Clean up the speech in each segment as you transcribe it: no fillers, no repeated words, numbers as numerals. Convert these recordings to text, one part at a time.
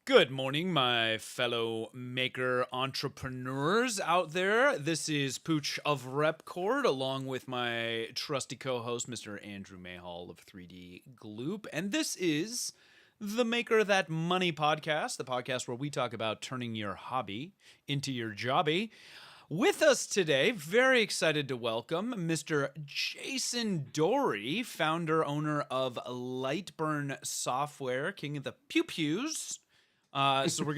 Good morning, my fellow maker entrepreneurs out there. This is Pooch of Repkord, along with my trusty co-host, Mr. Andrew Mayhall of 3D Gloop. And this is the Maker That Money podcast, the podcast where we talk about turning your hobby into your jobby. With us today, very excited to welcome Mr. Jason Dorie, founder, owner of LightBurn Software, king of the pew-pews. So we're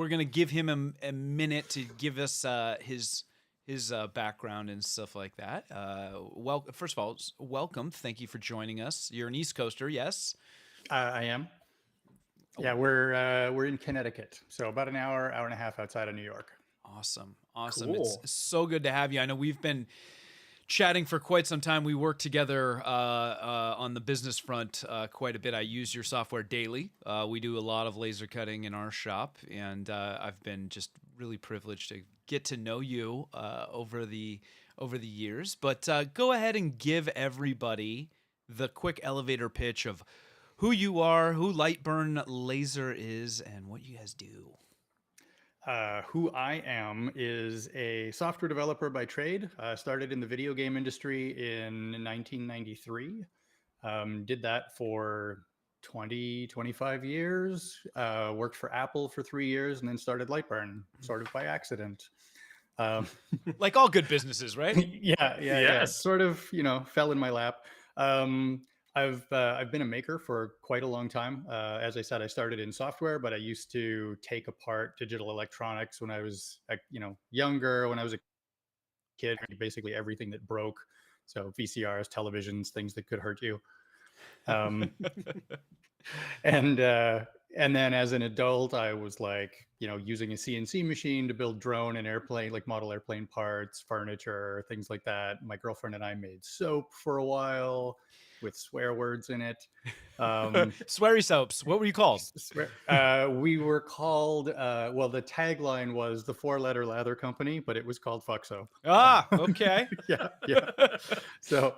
gonna give him a minute to give us his background and stuff like that. Well, first of all, welcome. Thank you for joining us. You're an East Coaster, yes? I am. Yeah, we're in Connecticut, so about an hour and a half outside of New York. Awesome. Cool. It's so good to have you. I know we've been chatting for quite some time. We work together on the business front quite a bit. I use your software daily. We do a lot of laser cutting in our shop, and I've been just really privileged to get to know you over the years. But go ahead and give everybody the quick elevator pitch of who you are, who LightBurn Laser is, and what you guys do. Who I am is a software developer by trade. Started in the video game industry in 1993. Did that for 25 years. Worked for Apple for 3 years and then started LightBurn, sort of by accident. Like all good businesses, right? Yeah. Sort of, fell in my lap. I've been a maker for quite a long time. As I said, I started in software, but I used to take apart digital electronics when I was, younger. When I was a kid, basically everything that broke. So VCRs, televisions, things that could hurt you. And then as an adult, I was like, using a CNC machine to build drone and airplane, like model airplane parts, furniture, things like that. My girlfriend and I made soap for a while with swear words in it. Sweary soaps. What were you called? We were called, well, the tagline was the 4-letter lather company, but it was called Fuck Soap. Ah, okay. Yeah. So,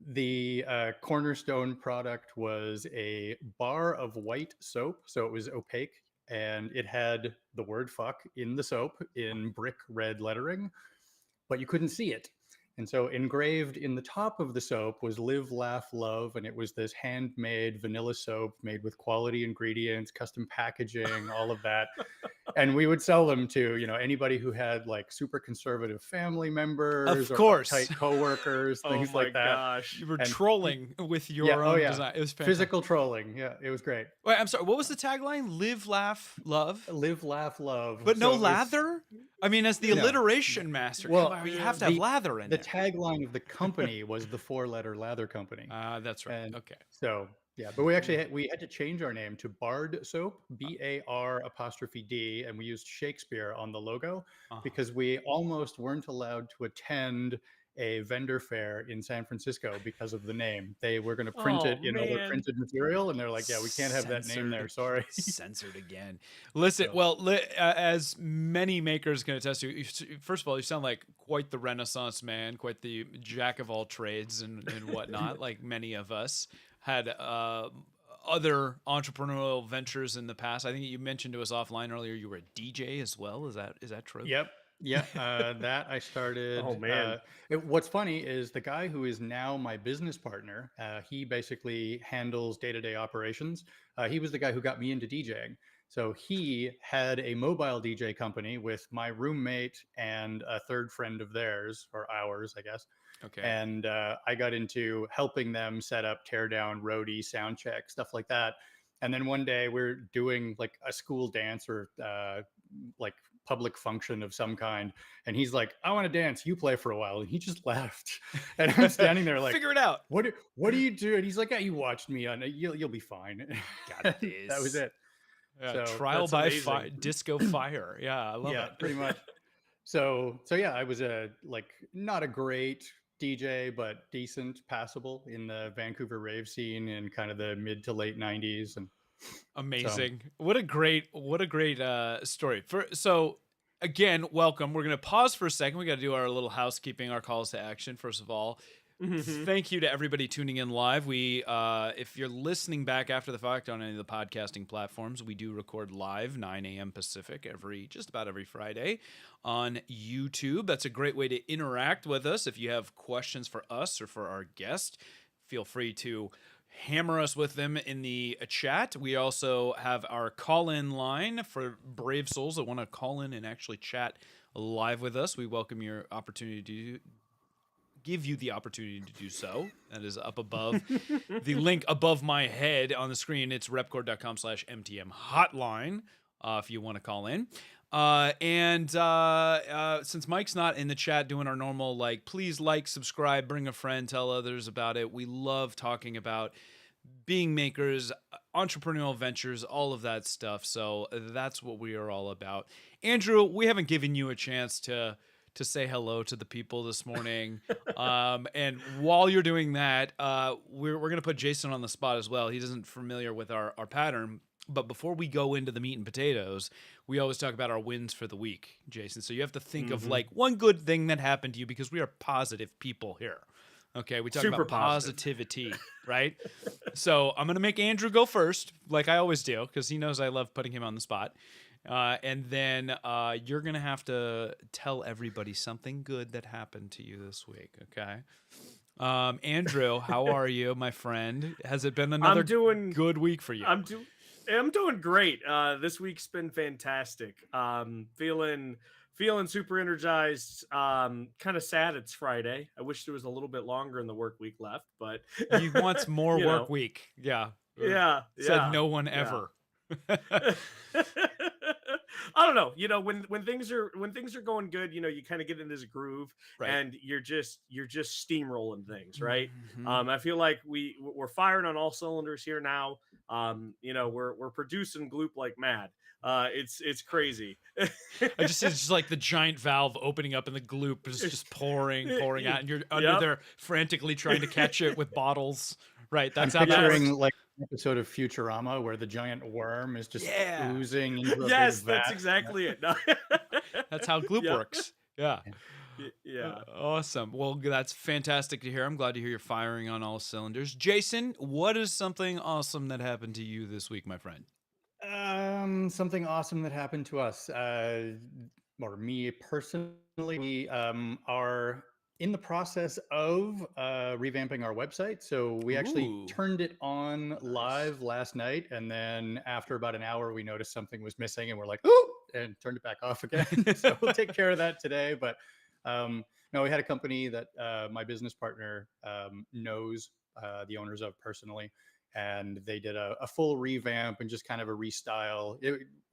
the cornerstone product was a bar of white soap. So it was opaque and it had the word fuck in the soap in brick red lettering, but you couldn't see it. And so engraved in the top of the soap was Live, Laugh, Love. And it was this handmade vanilla soap made with quality ingredients, custom packaging, all of that. And we would sell them to, anybody who had like super conservative family members, of course, or uptight coworkers, things like that. Gosh. You were trolling with your own design. It was fantastic. Physical trolling. Yeah, it was great. Wait, I'm sorry. What was the tagline? Live, laugh, love. Live, laugh, love. But no lather. I mean, as the alliteration master, well, you have to have lather in the there. The tagline of the company was the 4-letter lather company. That's right. And okay. So yeah, but we actually had to change our name to Bard Soap, BAR''D, and we used Shakespeare on the logo because we almost weren't allowed to attend a vendor fair in San Francisco because of the name. They were going to print it in other printed material, and they're like, "Yeah, we can't have that name there. Sorry." Censored again. Listen, as many makers can attest to, first of all, you sound like quite the Renaissance man, quite the jack of all trades and whatnot. Like many of us had other entrepreneurial ventures in the past. I think you mentioned to us offline earlier you were a DJ as well. Is that true? Yep. Yeah, that I started. Oh man! What's funny is the guy who is now my business partner. He basically handles day-to-day operations. He was the guy who got me into DJing. So he had a mobile DJ company with my roommate and a third friend of theirs, or ours, I guess. Okay. And I got into helping them set up, tear down, roadie, sound check, stuff like that. And then one day we're doing like a school dance or like public function of some kind. And he's like, "I want to dance. You play for a while." And he just left. And I'm standing there like, figure it out. What do you do? And he's like, "Yeah, you watched me on it. You'll be fine." Got this. That was it. So, trial by fire, disco fire. Yeah, I love it. Yeah, pretty much. So yeah, I was not a great DJ, but decent, passable in the Vancouver rave scene in kind of the mid to late 90s. And amazing. So. What a great story. So again, welcome. We're going to pause for a second. We got to do our little housekeeping, our calls to action. First of all, Thank you to everybody tuning in live. We, if you're listening back after the fact on any of the podcasting platforms, we do record live 9 a.m. Pacific just about every Friday on YouTube. That's a great way to interact with us. If you have questions for us or for our guest, feel free to hammer us with them in the chat. We also have our call-in line for brave souls that want to call in and actually chat live with us. We welcome your opportunity to give you the opportunity to do so. That is up above. The link above my head on the screen, it's repkord.com/MTM hotline if you want to call in. Since Mike's not in the chat doing our normal, please subscribe, bring a friend, tell others about it. We love talking about being makers, entrepreneurial ventures, all of that stuff. So that's what we are all about. Andrew, we haven't given you a chance to say hello to the people this morning. And while you're doing that, we're going to put Jason on the spot as well. He isn't familiar with our pattern. But before we go into the meat and potatoes, we always talk about our wins for the week, Jason. So you have to think of one good thing that happened to you, because we are positive people here. Okay, we talk about positivity, right? So I'm going to make Andrew go first, like I always do, because he knows I love putting him on the spot. And then you're going to have to tell everybody something good that happened to you this week, okay? Andrew, how are you, my friend? Has it been another good week for you? I'm doing great. This week's been fantastic. Feeling super energized. Kind of sad it's Friday. I wish there was a little bit longer in the work week left, but he wants more work week. Yeah. Said no one ever. I don't know. When things are going good, you kind of get in this groove, right, and you're just steamrolling things, right? I feel like we're firing on all cylinders here now. We're producing Gloop like mad. It's crazy. It's just like the giant valve opening up and the Gloop is just pouring out, and you're under there frantically trying to catch it with bottles. Right. That's I'm picturing like an episode of Futurama where the giant worm is just oozing into a big vat. That's exactly it. That's how Gloop works. Yeah. Awesome. Well, that's fantastic to hear. I'm glad to hear you're firing on all cylinders. Jason, what is something awesome that happened to you this week, my friend? Something awesome that happened to us, or me personally. We are in the process of revamping our website. So we actually turned it on live last night. And then after about an hour, we noticed something was missing and we're like, oh, and turned it back off again. So we'll take care of that today. But no, we had a company that my business partner knows the owners of personally. And they did a full revamp and just kind of a restyle.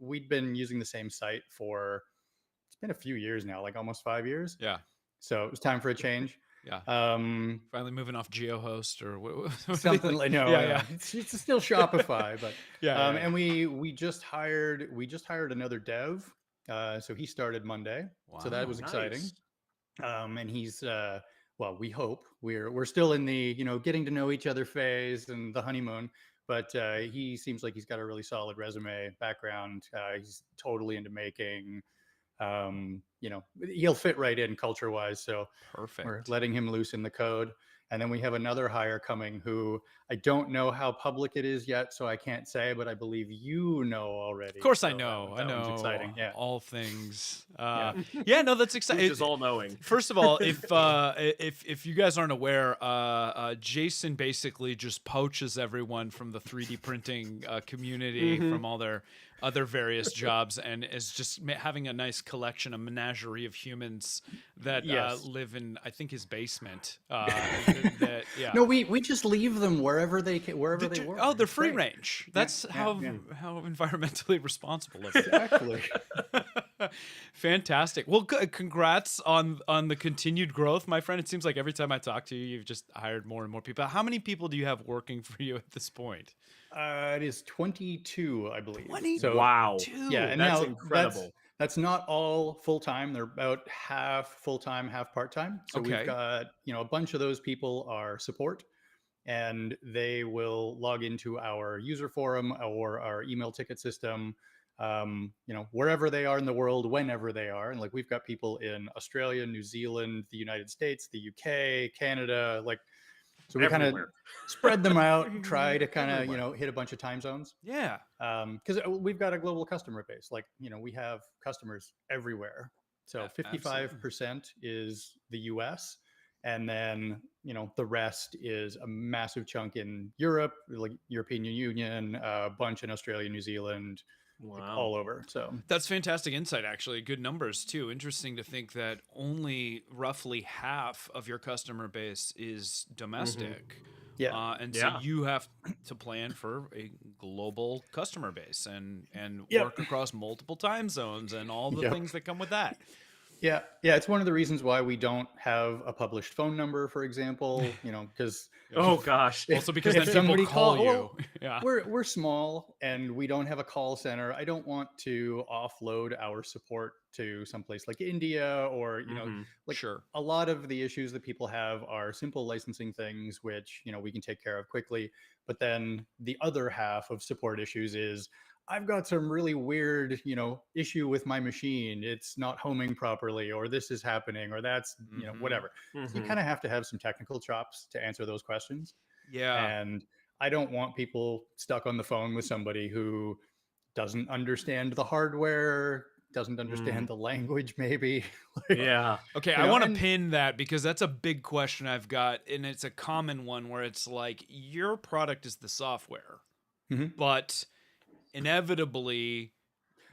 We'd been using the same site it's been a few years now, like almost 5 years. Yeah. So it was time for a change. Yeah. Finally moving off GeoHost or something like no. Yeah. It's still Shopify, but and we just hired another dev. So he started Monday. Wow, so that was exciting. And he's well, we hope we're still in the getting to know each other phase and the honeymoon. But he seems like he's got a really solid resume background. He's totally into making. He'll fit right in culture wise. So perfect. We're letting him loose in the code. And then we have another hire coming who I don't know how public it is yet, so I can't say, but I believe you know already. Of course, so I know. That one's exciting. Yeah. All things. No, that's exciting. It's all knowing. First of all, if you guys aren't aware, Jason basically just poaches everyone from the 3D printing community from all their other various jobs, and is just having a nice collection, a menagerie of humans that live in, I think, his basement. No, we just leave them wherever they work. Oh, they're free range. That's how environmentally responsible of it. Exactly. Fantastic. Well, congrats on the continued growth, my friend. It seems like every time I talk to you, you've just hired more and more people. How many people do you have working for you at this point? It is 22, I believe. 22? So, wow. Yeah, and that's now incredible. That's not all full-time. They're about half full-time, half part-time. So we've got, a bunch of those people are support, and they will log into our user forum or our email ticket system. wherever they are in the world, whenever they are. And like, we've got people in Australia, New Zealand, the United States, the UK, Canada, like, so we kind of Everywhere. spread them out, try to kind of, Everywhere. hit a bunch of time zones. Yeah. Because we've got a global customer base. Like, we have customers everywhere. So 55% is the US. And then, the rest is a massive chunk in Europe, like European Union, a bunch in Australia, New Zealand, like all over. So that's fantastic insight, actually. Good numbers too. Interesting to think that only roughly half of your customer base is domestic. Yeah. And so you have to plan for a global customer base and Yep. work across multiple time zones and all the things that come with that. Yeah. It's one of the reasons why we don't have a published phone number, for example, because Oh gosh. Also because then people call you. Yeah. We're small and we don't have a call center. I don't want to offload our support to someplace like India or, like a lot of the issues that people have are simple licensing things, which, we can take care of quickly. But then the other half of support issues is, I've got some really weird, issue with my machine. It's not homing properly, or this is happening, or that's, whatever. So you kind of have to have some technical chops to answer those questions. Yeah. And I don't want people stuck on the phone with somebody who doesn't understand the hardware, doesn't understand the language, maybe. Yeah. Okay, I want to pin that because that's a big question I've got, and it's a common one where it's like, your product is the software, but inevitably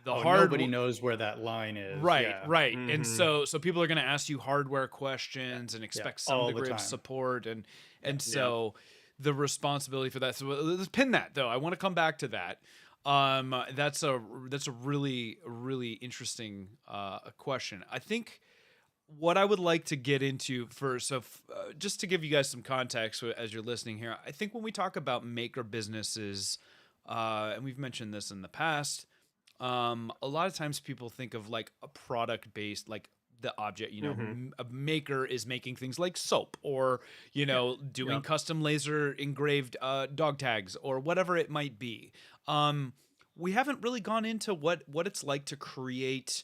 nobody knows where that line is. Right. And so people are going to ask you hardware questions and expect some degree of support, and so the responsibility for that. So let's pin that, though. I want to come back to that. That's a really, really interesting question. I think what I would like to get into first, just to give you guys some context as you're listening here, I think when we talk about maker businesses, and we've mentioned this in the past, a lot of times people think of like a product based, like the object, a maker is making things like soap or, doing custom laser engraved dog tags or whatever it might be. We haven't really gone into what it's like to create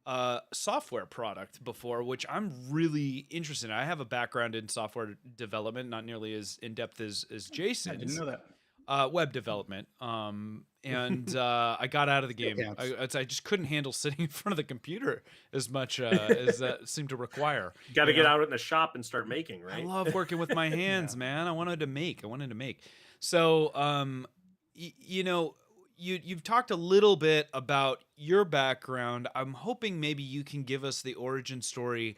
a software product before, which I'm really interested in. I have a background in software development, not nearly as in depth as Jason. I didn't know that. Web development. And I got out of the game. I just couldn't handle sitting in front of the computer as much as that seemed to require. Got to get out in the shop and start making, right? I love working with my hands, man. I wanted to make. So, you've talked a little bit about your background. I'm hoping maybe you can give us the origin story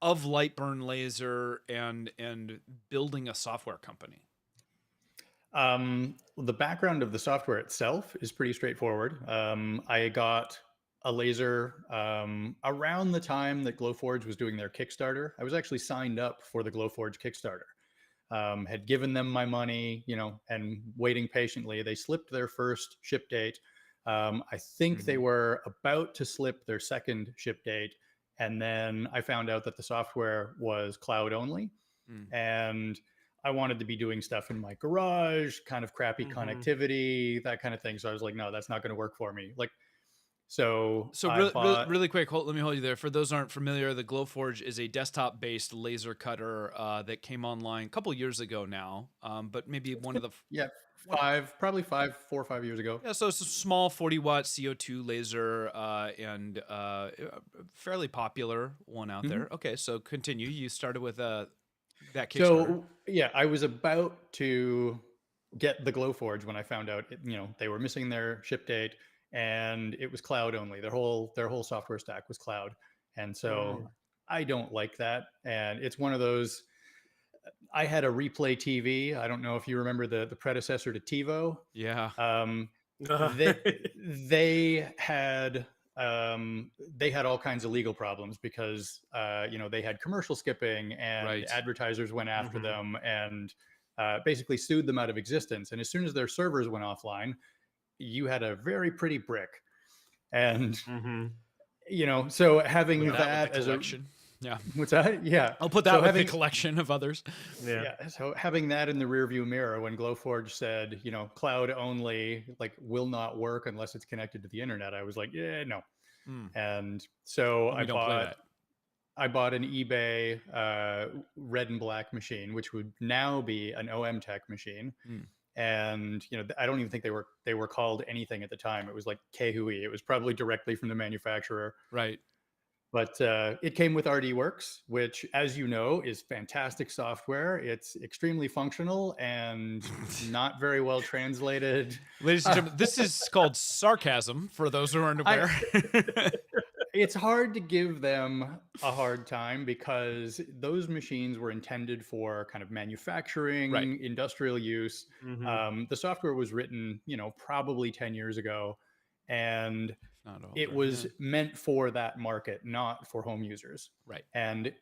of LightBurn Laser and building a software company. The background of the software itself is pretty straightforward. I got a laser around the time that Glowforge was doing their Kickstarter. I was actually signed up for the Glowforge Kickstarter. Had given them my money, and waiting patiently. They slipped their first ship date. I think they were about to slip their second ship date. And then I found out that the software was cloud only. And I wanted to be doing stuff in my garage, kind of crappy connectivity, that kind of thing. So I was like, no, that's not going to work for me. So really quick, let me hold you there. For those who aren't familiar, the Glowforge is a desktop-based laser cutter that came online a couple years ago now, but maybe one of the 4 or 5 years ago. Yeah, so it's a small 40-watt CO2 laser and fairly popular one out there. Okay, so continue. You started with that Kickstarter. So I was about to get the Glowforge when I found out they were missing their ship date. And it was cloud only. Their whole software stack was cloud. And so I don't like that. And it's one of those, I had a Replay TV. I don't know if you remember the predecessor to TiVo. Yeah. They had all kinds of legal problems because they had commercial skipping and advertisers went after them and basically sued them out of existence. And as soon as their servers went offline, you had a very pretty brick. And so having that as a Yeah. What's that? Yeah. I'll put that So with having the collection of others. Yeah. So having that in the rearview mirror when Glowforge said, cloud only, like, will not work unless it's connected to the internet, I was like, yeah, no. Mm. And so We don't play that. I bought an eBay red and black machine, which would now be an OM Tech machine. Mm. And I don't even think they were called anything at the time. It was like Kehui. It was probably directly from the manufacturer. Right. But it came with RDWorks, which, as you know, is fantastic software. It's extremely functional and not very well translated. Ladies and gentlemen, this is called sarcasm for those who aren't aware. It's hard to give them a hard time because those machines were intended for kind of manufacturing, Right. industrial use. Mm-hmm. The software was written, probably 10 years ago, and it was meant for that market, not for home users. Right. And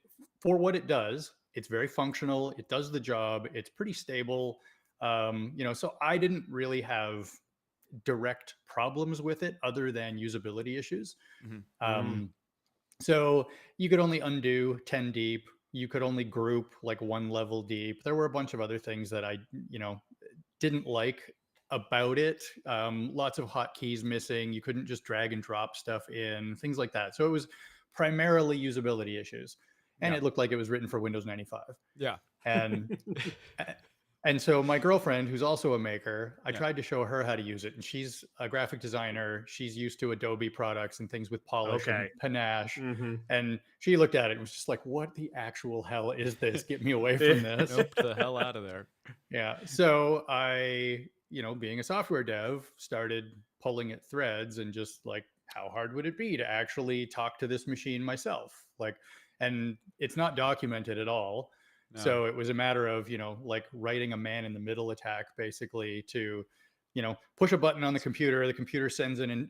for what it does, it's very functional. It does the job. It's pretty stable. So I didn't really have direct problems with it other than usability issues. Mm-hmm. So you could only undo 10 deep. You could only group like 1 level deep. There were a bunch of other things that I, didn't like about it. Lots of hotkeys missing. You couldn't just drag and drop stuff in, things like that. So it was primarily usability issues. And it looked like it was written for Windows 95. Yeah. And so my girlfriend, who's also a maker, I tried to show her how to use it. And she's a graphic designer. She's used to Adobe products and things with polish and panache. Mm-hmm. And she looked at it and was just like, what the actual hell is this? Get me away from this. Nope, the hell out of there. Yeah. So I, being a software dev, started pulling at threads and just like, how hard would it be to actually talk to this machine myself? And it's not documented at all. No. So it was a matter of, like writing a man in the middle attack, basically, to, push a button on the computer sends an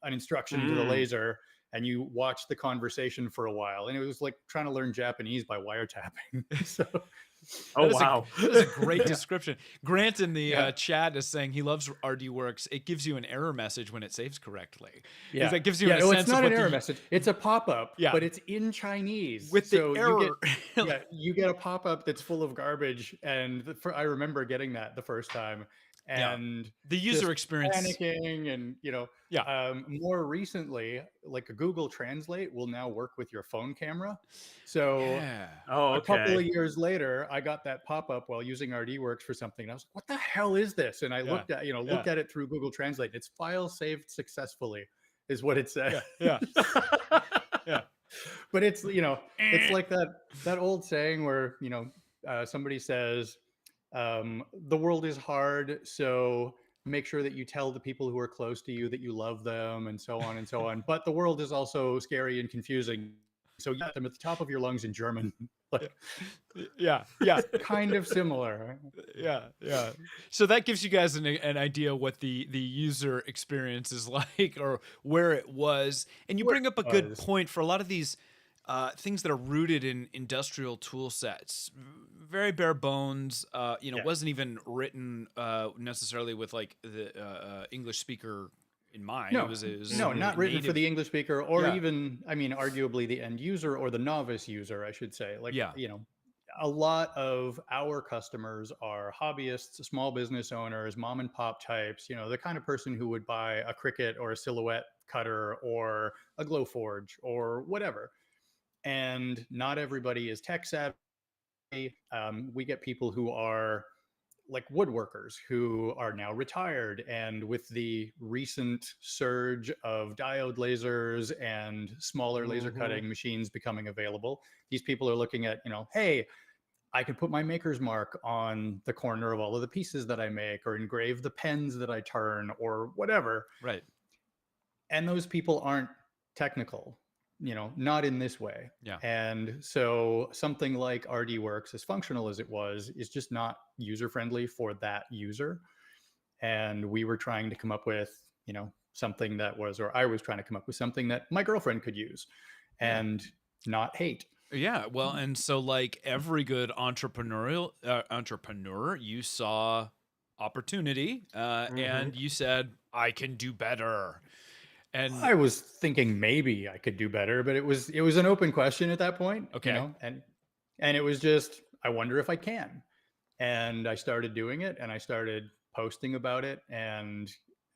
instruction to the laser, and you watch the conversation for a while. And it was like trying to learn Japanese by wiretapping. So, wow. That is a great description. Grant in the chat is saying he loves RDWorks. It gives you an error message when it saves correctly. Yeah. That gives you a sense it's not of an error message. It's a pop-up, but it's in Chinese. With the error. You get a pop-up that's full of garbage. And I remember getting that the first time. And the user experience, panicking, and more recently, like a Google Translate will now work with your phone camera. So a couple of years later, I got that pop-up while using RDWorks for something, and I was like, what the hell is this? And I looked at it through Google Translate. It's file saved successfully is what it said. Yeah. But it's it's like that old saying where somebody says, the world is hard, so make sure that you tell the people who are close to you that you love them, and so on and so on. But the world is also scary and confusing, so you get them at the top of your lungs in German. Kind of similar. So that gives you guys an idea what the user experience is like, or where it was. And you bring up a good point for a lot of these things that are rooted in industrial tool sets. Very bare bones. Wasn't even written necessarily with like the English speaker in mind. No, it was not written for the English speaker, or even, arguably the end user or the novice user, I should say. A lot of our customers are hobbyists, small business owners, mom and pop types, the kind of person who would buy a Cricut or a Silhouette cutter or a Glowforge or whatever. And not everybody is tech savvy. We get people who are like woodworkers who are now retired, and with the recent surge of diode lasers and smaller laser cutting machines becoming available, these people are looking at, hey, I can put my maker's mark on the corner of all of the pieces that I make, or engrave the pens that I turn, or whatever. Right. And those people aren't technical. Not in this way. Yeah. And so something like RDWorks, as functional as it was, is just not user-friendly for that user. And we were trying to come up with, something that was, or I was trying to come up with something that my girlfriend could use and not hate. Yeah. Well, and so like every good entrepreneur, you saw opportunity and you said, I can do better. And I was thinking maybe I could do better, but it was an open question at that point, okay. and it was just, I wonder if I can. And I started doing it, and I started posting about it. And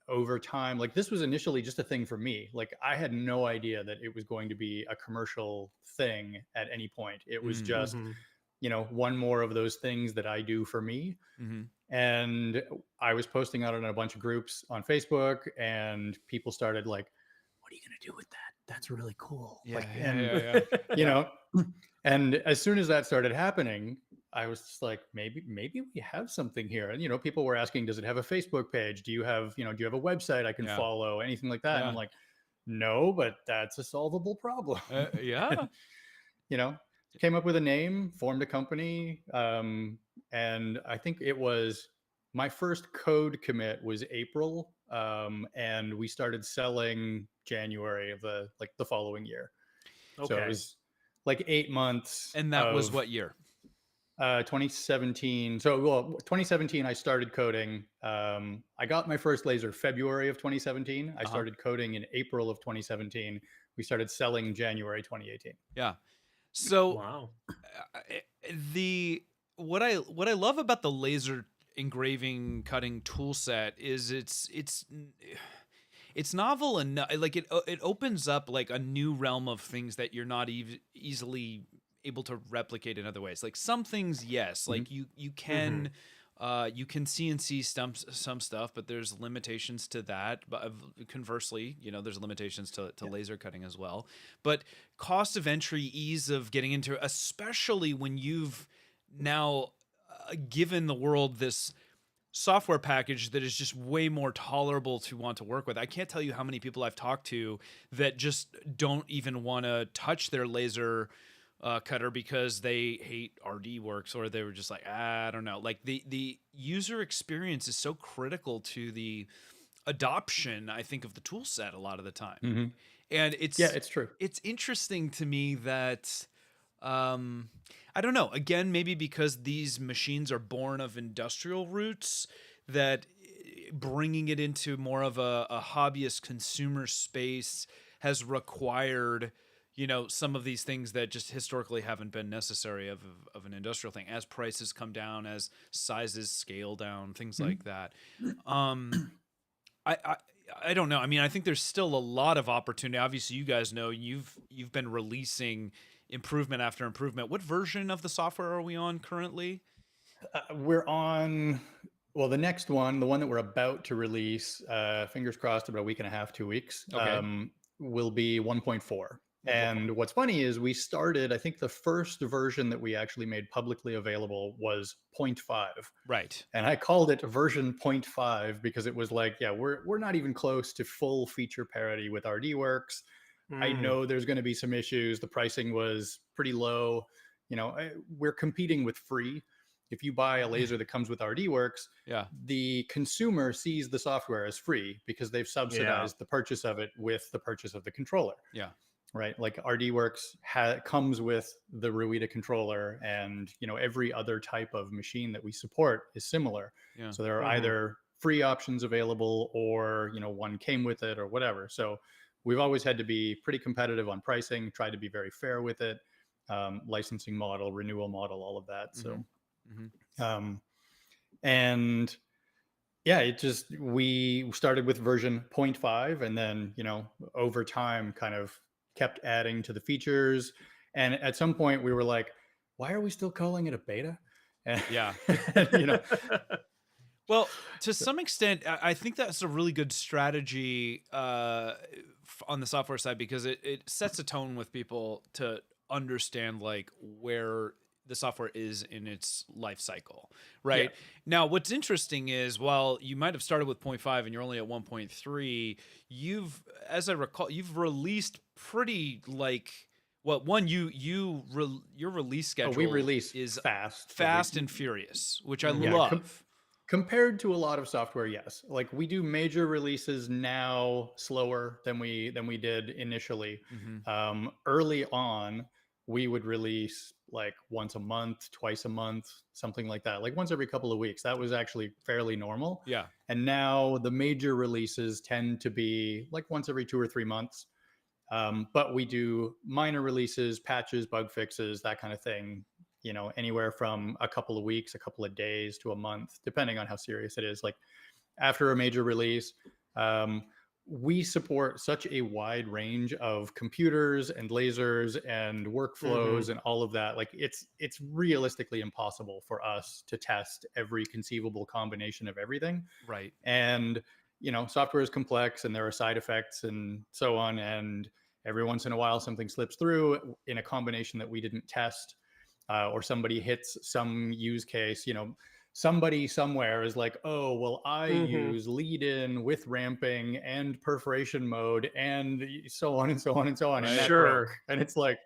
over time, like, this was initially just a thing for me. Like, I had no idea that it was going to be a commercial thing at any point. It was just, Mm-hmm. one more of those things that I do for me. Mm-hmm. And I was posting out in a bunch of groups on Facebook, and people started like, "What are you going to do with that? That's really cool." Yeah, Like, yeah, and yeah, yeah. you know, and as soon as that started happening, I was just like, maybe we have something here. And people were asking, does it have a Facebook page? Do you have a website I can Yeah. follow? Anything like that? And I'm Yeah. like, no, but that's a solvable problem. Yeah. you know, Came up with a name, formed a company, and I think it was my first code commit was April, and we started selling January of the following year. So it Okay. was like 8 months And that was of what year? 2017. So, well, 2017, I started coding. I got my first laser February of 2017. I Uh-huh. started coding in April of 2017. We started selling January 2018. Yeah. So Wow. the what I love about the laser engraving cutting tool set is it's novel enough. Like it opens up like a new realm of things that you're not easily able to replicate in other ways. Like some things, yes, Mhm. like you can you can CNC some stuff, but there's limitations to that. But conversely, there's limitations to laser cutting as well. But cost of entry, ease of getting into, especially when you've now given the world this software package that is just way more tolerable to want to work with. I can't tell you how many people I've talked to that just don't even want to touch their laser cutter because they hate RDWorks, or they were just like, I don't know. Like the user experience is so critical to the adoption, I think, of the tool set a lot of the time. Mm-hmm. And Yeah, it's true. It's interesting to me that I don't know. Again, maybe because these machines are born of industrial roots, that bringing it into more of a hobbyist consumer space has required, some of these things that just historically haven't been necessary of an industrial thing. As prices come down, as sizes scale down, things like that. I don't know. I mean, I think there's still a lot of opportunity. Obviously, you guys know you've been releasing improvement after improvement. What version of the software are we on currently? We're on, well, the next one, the one that we're about to release, fingers crossed, about a week and a half, 2 weeks, Okay. will be 1.4. And what's funny is we started, I think the first version that we actually made publicly available was 0.5. Right. And I called it version 0.5 because it was like, yeah, we're not even close to full feature parity with RDWorks. I know there's going to be some issues. The pricing was pretty low. We're competing with free. If you buy a laser that comes with RDWorks, Yeah. the consumer sees the software as free because they've subsidized the purchase of it with the purchase of the controller. Yeah. Right. Like RDWorks comes with the Ruida controller, and every other type of machine that we support is similar. Yeah. So there are either free options available, or one came with it, or whatever. So we've always had to be pretty competitive on pricing, try to be very fair with it, licensing model, renewal model, all of that. So, and yeah, we started with version 0.5, and then over time kind of kept adding to the features. And at some point we were like, why are we still calling it a beta? And, Yeah. you know, Well, to some extent, I think that's a really good strategy on the software side, because it sets a tone with people to understand like where the software is in its life cycle, right? Yeah. Now, what's interesting is, while you might have started with 0.5 and you're only at 1.3, as I recall, you've released pretty like, well, one, your release schedule we release is fast and furious, which I Yeah, love. compared to a lot of software, yes. Like, we do major releases now slower than we did initially. Early on, we would release like once a month, twice a month, something like that, like once every couple of weeks. That was actually fairly normal. Yeah. And now the major releases tend to be like once every 2 or 3 months. But we do minor releases, patches, bug fixes, that kind of thing, anywhere from a couple of weeks, a couple of days to a month, depending on how serious it is. Like after a major release, we support such a wide range of computers and lasers and workflows and all of that. Like it's realistically impossible for us to test every conceivable combination of everything. Right. And, software is complex and there are side effects and so on. And every once in a while, something slips through in a combination that we didn't test, or somebody hits some use case, somebody somewhere is like, oh, well, I use lead in with ramping and perforation mode and so on and so on and so on. Right. And that Sure. broke. And it's like,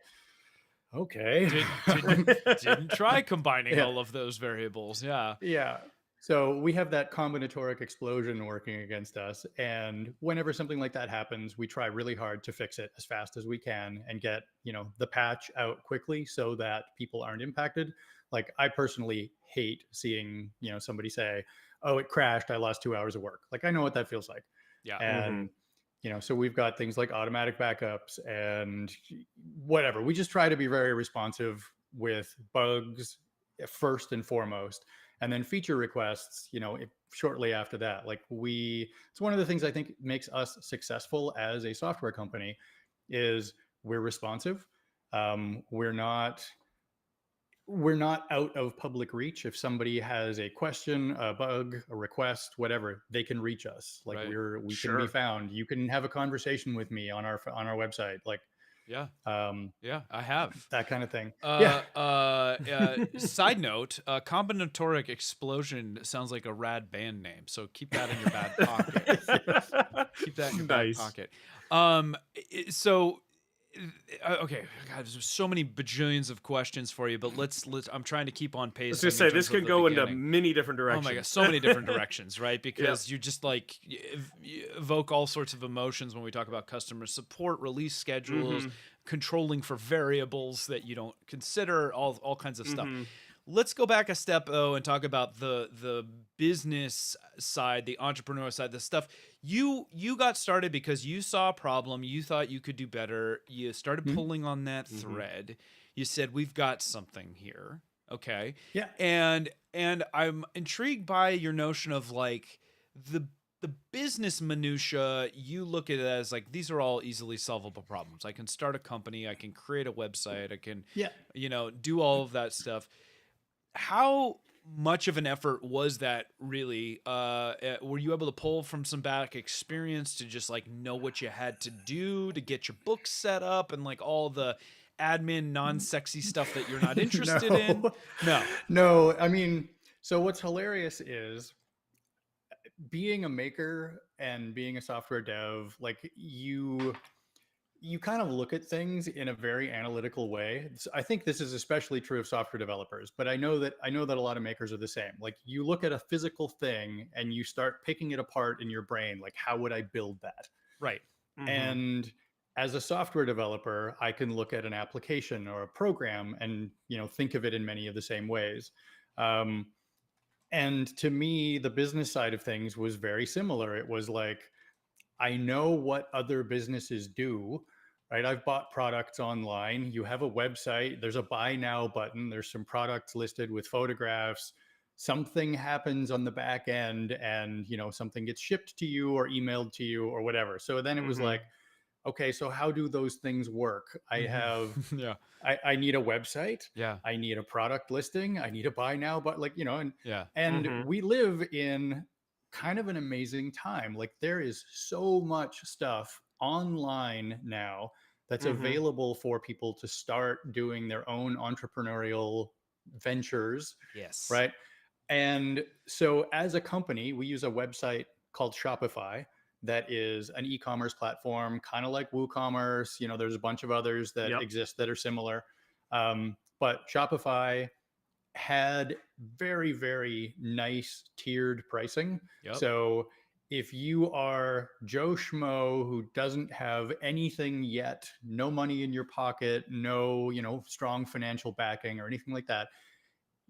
okay. Didn't try combining all of those variables. Yeah. Yeah. So we have that combinatoric explosion working against us. And whenever something like that happens, we try really hard to fix it as fast as we can and get, the patch out quickly so that people aren't impacted. Like I personally hate seeing, somebody say, oh, it crashed, I lost 2 hours of work. Like I know what that feels like. Yeah. And, so we've got things like automatic backups and whatever. We just try to be very responsive with bugs first and foremost. And then feature requests, shortly after that. Like it's one of the things I think makes us successful as a software company is we're responsive. We're not out of public reach. If somebody has a question, a bug, a request, whatever, they can reach us. Like Right. we can be found. You can have a conversation with me on our website. Like, yeah, I have that kind of thing. Side note, combinatoric explosion sounds like a rad band name, so keep that in your back pocket. Keep that in your back pocket. So okay, God, there's so many bajillions of questions for you, but let's I'm trying to keep on pace. Let's just say this could go into many different directions. Oh my God, so many different directions, right? Because you just like you evoke all sorts of emotions when we talk about customer support, release schedules, controlling for variables that you don't consider, all kinds of stuff. Let's go back a step though and talk about the business side, the entrepreneur side, the stuff. You got started because you saw a problem, you thought you could do better, you started pulling on that thread. You said, we've got something here. Okay. Yeah. And I'm intrigued by your notion of like the business minutia. You look at it as like, these are all easily solvable problems. I can start a company, I can create a website, I can do all of that stuff. How much of an effort was that really? Were you able to pull from some back experience to just like know what you had to do to get your book set up and like all the admin non-sexy stuff that you're not interested in? No. I mean, so what's hilarious is being a maker and being a software dev, like you kind of look at things in a very analytical way. I think this is especially true of software developers, but I know that a lot of makers are the same. Like you look at a physical thing and you start picking it apart in your brain. Like, how would I build that? Right. And as a software developer, I can look at an application or a program and, think of it in many of the same ways. And to me, the business side of things was very similar. It was like, I know what other businesses do, right? I've bought products online. You have a website. There's a buy now button. There's some products listed with photographs. Something happens on the back end and, something gets shipped to you or emailed to you or whatever. So then it was like, okay, so how do those things work? I have, I need a website. Yeah. I need a product listing. I need a buy now, but and we live in kind of an amazing time. Like there is so much stuff online now that's available for people to start doing their own entrepreneurial ventures. Yes. Right. And so as a company, we use a website called Shopify that is an e-commerce platform, kind of like WooCommerce. There's a bunch of others that exist that are similar. But Shopify had very, very nice tiered pricing. So if you are Joe Schmo who doesn't have anything yet, no money in your pocket, no, strong financial backing or anything like that,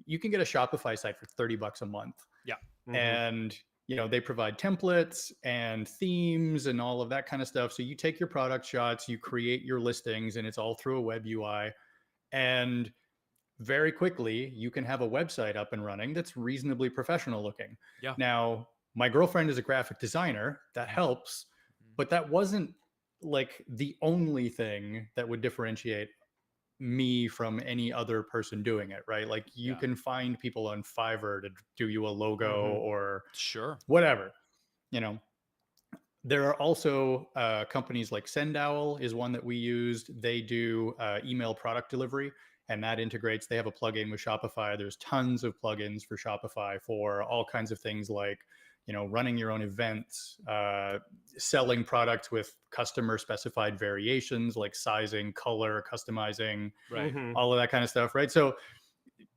you can get a Shopify site for $30 a month. Yeah. And they provide templates and themes and all of that kind of stuff. So you take your product shots, you create your listings, and it's all through a web UI. And very quickly, you can have a website up and running that's reasonably professional looking. Yeah. Now, my girlfriend is a graphic designer. That helps. But that wasn't like the only thing that would differentiate me from any other person doing it, right? Like you can find people on Fiverr to do you a logo or Sure, whatever. There are also companies like Sendowl is one that we used. They do email product delivery, and that integrates. They have a plugin with Shopify. There's tons of plugins for Shopify for all kinds of things like running your own events, selling products with customer specified variations like sizing, color, customizing, right. all of that kind of stuff, right? So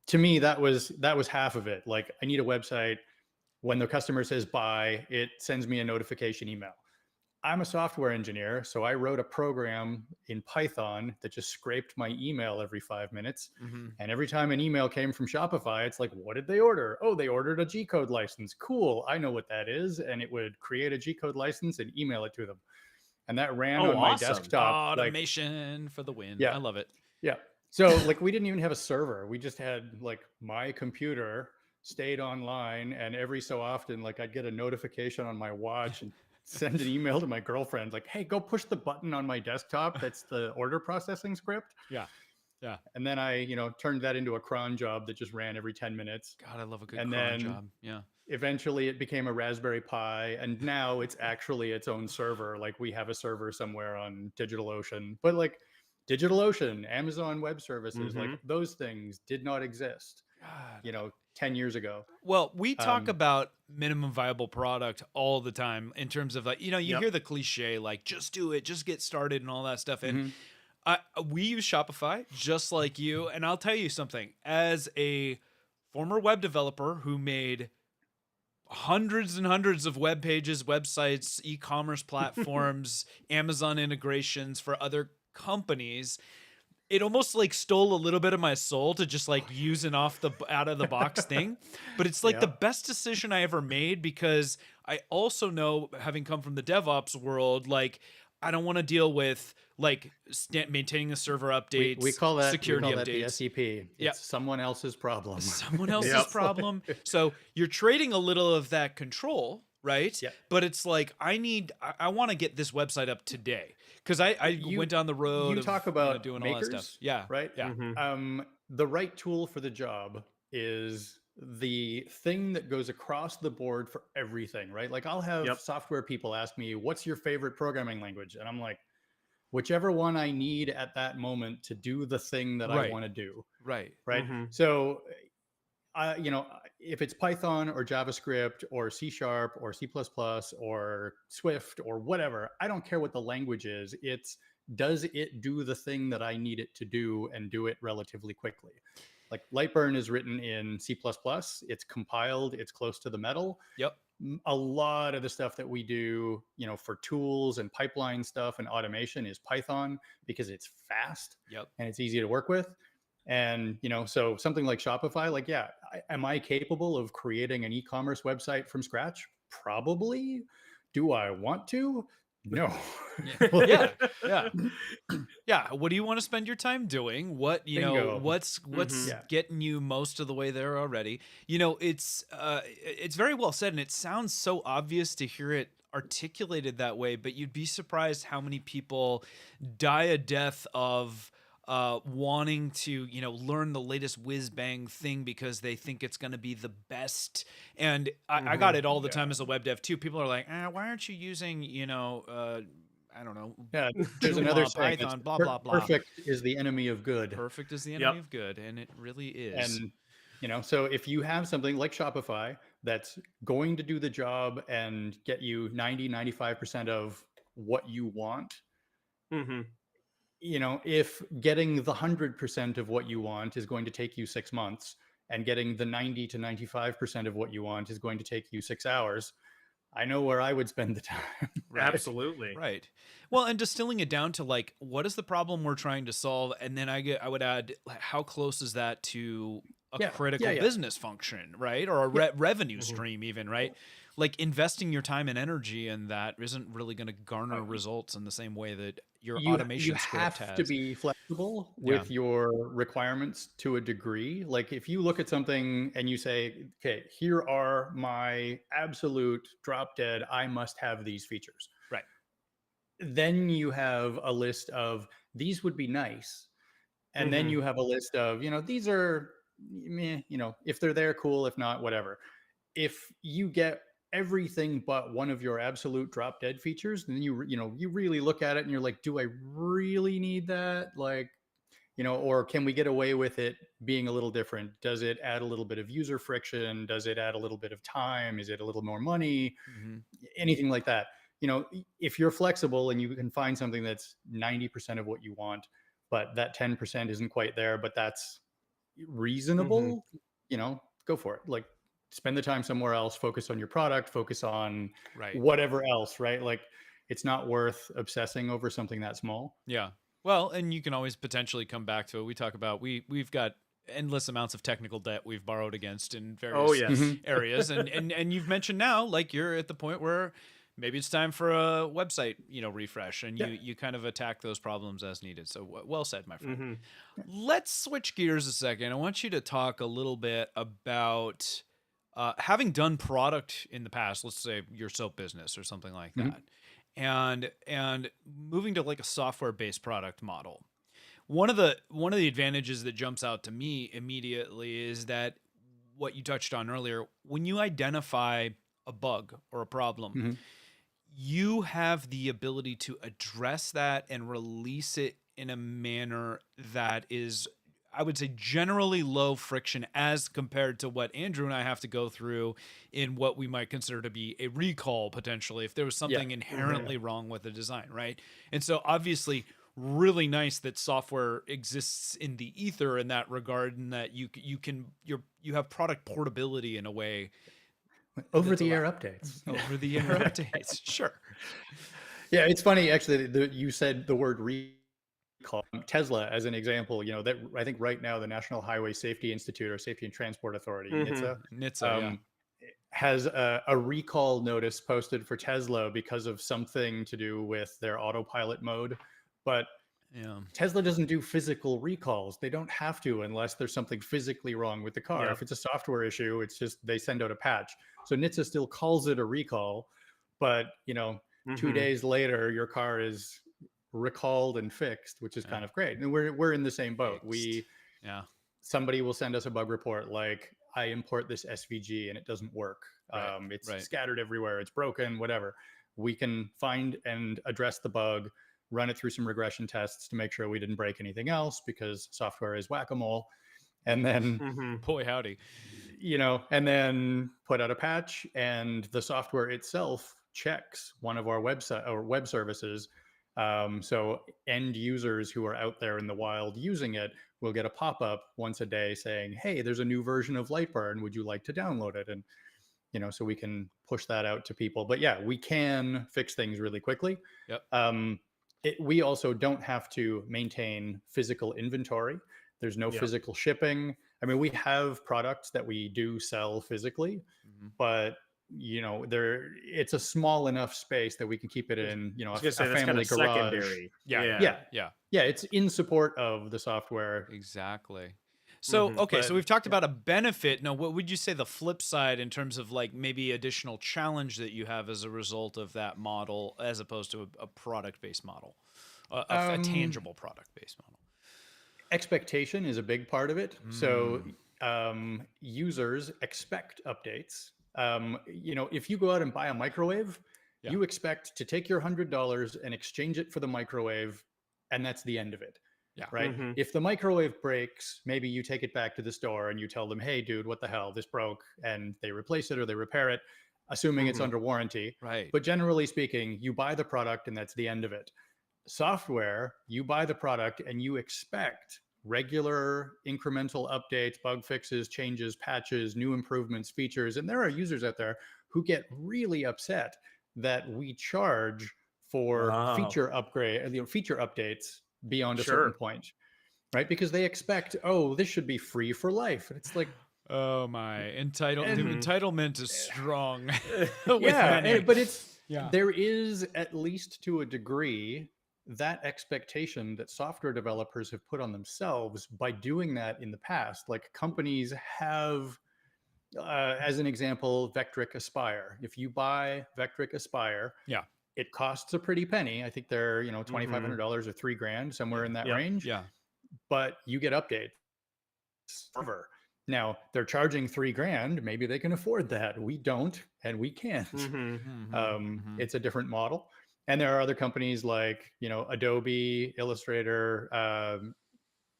to me, that was half of it. Like I need a website. When the customer says buy, it sends me a notification email. I'm a software engineer, so I wrote a program in Python that just scraped my email every 5 minutes. And every time an email came from Shopify, it's like, what did they order? Oh, they ordered a G-code license. Cool. I know what that is. And it would create a G-code license and email it to them. And that ran on my desktop. Automation for the win. Yeah. I love it. Yeah. So like we didn't even have a server. We just had like my computer stayed online, and every so often, like I'd get a notification on my watch and send an email to my girlfriend like, hey, go push the button on my desktop. That's the order processing script. Yeah. Yeah. And then I, turned that into a cron job that just ran every 10 minutes. God, I love a good And cron then job. Yeah. Eventually it became a Raspberry Pi, and now it's actually its own server. Like we have a server somewhere on DigitalOcean, but like DigitalOcean, Amazon Web Services, like those things did not exist, God. 10 years ago. Well, we talk about minimum viable product all the time in terms of like, you hear the cliche, like just do it, just get started and all that stuff. And we use Shopify just like you. And I'll tell you something, as a former web developer who made hundreds and hundreds of web pages, websites, e-commerce platforms, Amazon integrations for other companies, it almost like stole a little bit of my soul to just like use an out of the box thing. But it's like the best decision I ever made, because I also know, having come from the DevOps world, like I don't want to deal with like maintaining the server updates. We call that security we call updates. That the SEP. It's someone else's problem. Someone else's problem. So you're trading a little of that control, right? Yeah. But it's like I want to get this website up today, because I went down the road. You talk about doing makers, all that stuff. Yeah. Right. Yeah. The right tool for the job is the thing that goes across the board for everything, right? Like I'll have software people ask me, what's your favorite programming language? And I'm like, whichever one I need at that moment to do the thing that I want to do. Right. Right. So, if it's Python or JavaScript or C# or C++ or Swift or whatever, I don't care what the language is. It's, does it do the thing that I need it to do and do it relatively quickly? Like LightBurn is written in C++. It's compiled. It's close to the metal. Yep. A lot of the stuff that we do, for tools and pipeline stuff and automation is Python, because it's fast and it's easy to work with. And, so something like Shopify, like, am I capable of creating an e-commerce website from scratch? Probably. Do I want to? No. Yeah. What do you want to spend your time doing? What, what's getting you most of the way there already? It's very well said, and it sounds so obvious to hear it articulated that way, but you'd be surprised how many people die a death of wanting to, learn the latest whiz bang thing because they think it's going to be the best. And I got it all the time as a web dev too. People are like, why aren't you using, I don't know. Yeah, there's another saying, Python, blah, blah, blah. Perfect is the enemy of good. Perfect is the enemy of good. And it really is. And, so if you have something like Shopify that's going to do the job and get you 90-95% of what you want, if getting the 100% of what you want is going to take you 6 months, and getting the 90 to 95% of what you want is going to take you 6 hours, I know where I would spend the time. Right. Absolutely. Right. Well, and distilling it down to like, what is the problem we're trying to solve? And then I would add, like, how close is that to a critical business function, right? Or a revenue stream even, right? Like investing your time and energy in that isn't really going to garner results in the same way that your automation script has. You have to be flexible with your requirements to a degree. Like if you look at something and you say, okay, here are my absolute drop dead, I must have these features. Right. Then you have a list of these would be nice. And then you have a list of, these are, meh, if they're there, cool. If not, whatever. If you get everything but one of your absolute drop dead features, then you really look at it and you're like, do I really need that? Like, or can we get away with it being a little different? Does it add a little bit of user friction? Does it add a little bit of time? Is it a little more money? Anything like that. If you're flexible and you can find something that's 90% of what you want, but that 10% isn't quite there, but that's reasonable, go for it. Like, spend the time somewhere else, focus on your product, focus on whatever else, right? Like, it's not worth obsessing over something that small. Yeah. Well, and you can always potentially come back to it. We talk about, we've got endless amounts of technical debt we've borrowed against in various areas. And you've mentioned now, like, you're at the point where maybe it's time for a website, refresh, and you kind of attack those problems as needed. So well said, my friend. Let's switch gears a second. I want you to talk a little bit about having done product in the past, let's say your soap business or something like that, and moving to like a software-based product model. One of the advantages that jumps out to me immediately is that what you touched on earlier, when you identify a bug or a problem, you have the ability to address that and release it in a manner that is, I would say, generally low friction as compared to what Andrew and I have to go through in what we might consider to be a recall potentially if there was something inherently wrong with the design, right? And so obviously really nice that software exists in the ether in that regard, and that you have product portability in a way. Over the air updates. Over the air updates. Sure. Yeah, it's funny actually. You said the word recall. Tesla, as an example, that I think right now the National Highway Safety Institute or Safety and Transport Authority, NHTSA, has a recall notice posted for Tesla because of something to do with their autopilot mode. But Tesla doesn't do physical recalls. They don't have to unless there's something physically wrong with the car. If it's a software issue, it's just they send out a patch. So NHTSA still calls it a recall, but 2 days later your car is recalled and fixed, which is kind of great. And we're in the same boat. Somebody will send us a bug report like, I import this SVG and it doesn't work. It's scattered everywhere. It's broken, whatever. We can find and address the bug, run it through some regression tests to make sure we didn't break anything else, because software is whack-a-mole. And then boy howdy, and then put out a patch, and the software itself checks one of our website or web services. So end users who are out there in the wild using it will get a pop-up once a day saying, hey, there's a new version of LightBurn. Would you like to download it? And, so we can push that out to people. But yeah, we can fix things really quickly. We also don't have to maintain physical inventory. There's no physical shipping. I mean, we have products that we do sell physically, but it's a small enough space that we can keep it in, a family garage. Secondary. Yeah. It's in support of the software. Exactly. So, so we've talked about a benefit. Now, what would you say the flip side in terms of like maybe additional challenge that you have as a result of that model, as opposed to a product-based model, a tangible product-based model? Expectation is a big part of it. So users expect updates. If you go out and buy a microwave, you expect to take your $100 and exchange it for the microwave, and that's the end of it. Right. If the microwave breaks, maybe you take it back to the store and you tell them, hey, dude, what the hell? This broke, and they replace it or they repair it, assuming it's under warranty. Right. But generally speaking, you buy the product and that's the end of it. Software, you buy the product and you expect regular incremental updates, bug fixes, changes, patches, new improvements, features. And there are users out there who get really upset that we charge for Oh, feature upgrade, feature updates beyond a certain sure. point, right? Because they expect, oh, this should be free for life. And it's like, Oh my, the and entitlement is strong with yeah, many. but it's Yeah. there is, at least to a degree, that expectation that software developers have put on themselves by doing that in the past. Like companies have, as an example, Vectric Aspire. If you buy Vectric Aspire, Yeah. it costs a pretty penny. I think they're, $2,500 or $3,000, somewhere in that Yep. range. Yeah. But you get updates forever. Now they're charging $3,000. Maybe they can afford that. We don't, and we can't. It's a different model. And there are other companies like, Adobe, Illustrator,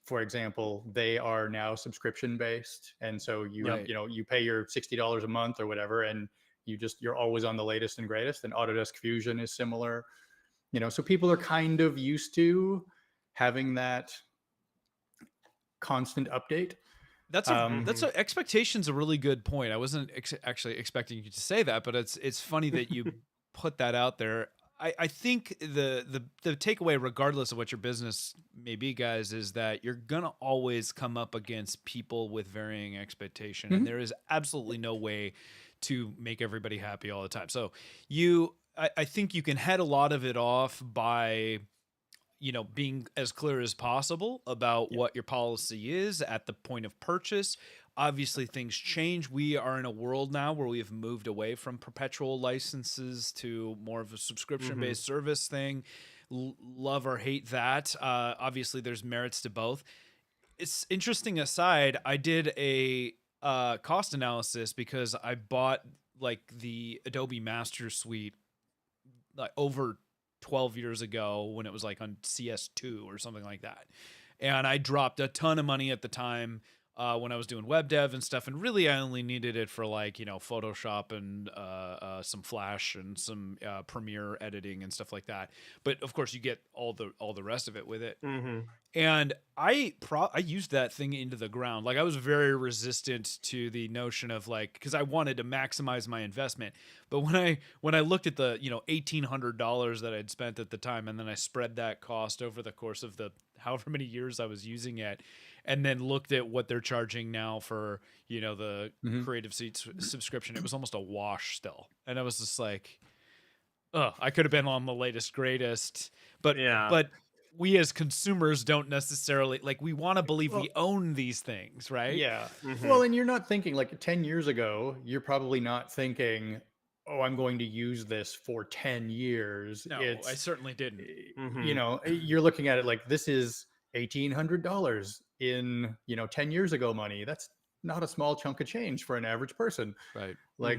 for example. They are now subscription based, and so you pay your $60 a month or whatever, and you're always on the latest and greatest. And Autodesk Fusion is similar. So people are kind of used to having that constant update. That's expectation's a really good point. I wasn't actually expecting you to say that, but it's funny that you put that out there. I think the takeaway, regardless of what your business may be, guys, is that you're gonna always come up against people with varying expectation, and there is absolutely no way to make everybody happy all the time. So I think you can head a lot of it off by being as clear as possible about what your policy is at the point of purchase. Obviously, things change. We are in a world now where we have moved away from perpetual licenses to more of a subscription-based service thing. Love or hate that. Obviously, there's merits to both. It's interesting aside, I did a cost analysis because I bought like the Adobe Master Suite like over 12 years ago when it was like on CS2 or something like that. And I dropped a ton of money at the time when I was doing web dev and stuff. And really, I only needed it for like, Photoshop and some Flash and some Premiere editing and stuff like that. But of course, you get all the rest of it with it. And I used that thing into the ground. Like I was very resistant to the notion of like, because I wanted to maximize my investment. But when I looked at the $1,800 that I'd spent at the time, and then I spread that cost over the course of the however many years I was using it, and then looked at what they're charging now for the Creative Suite subscription, it was almost a wash still. And I was just like, oh, I could have been on the latest greatest, but we as consumers don't necessarily like, we want to believe we own these things, right? Yeah. Well, and you're not thinking like 10 years ago, you're probably not thinking, oh, I'm going to use this for 10 years. No, I certainly didn't. You're looking at it like this is $1,800 in, 10 years ago money. That's not a small chunk of change for an average person. Right. Like,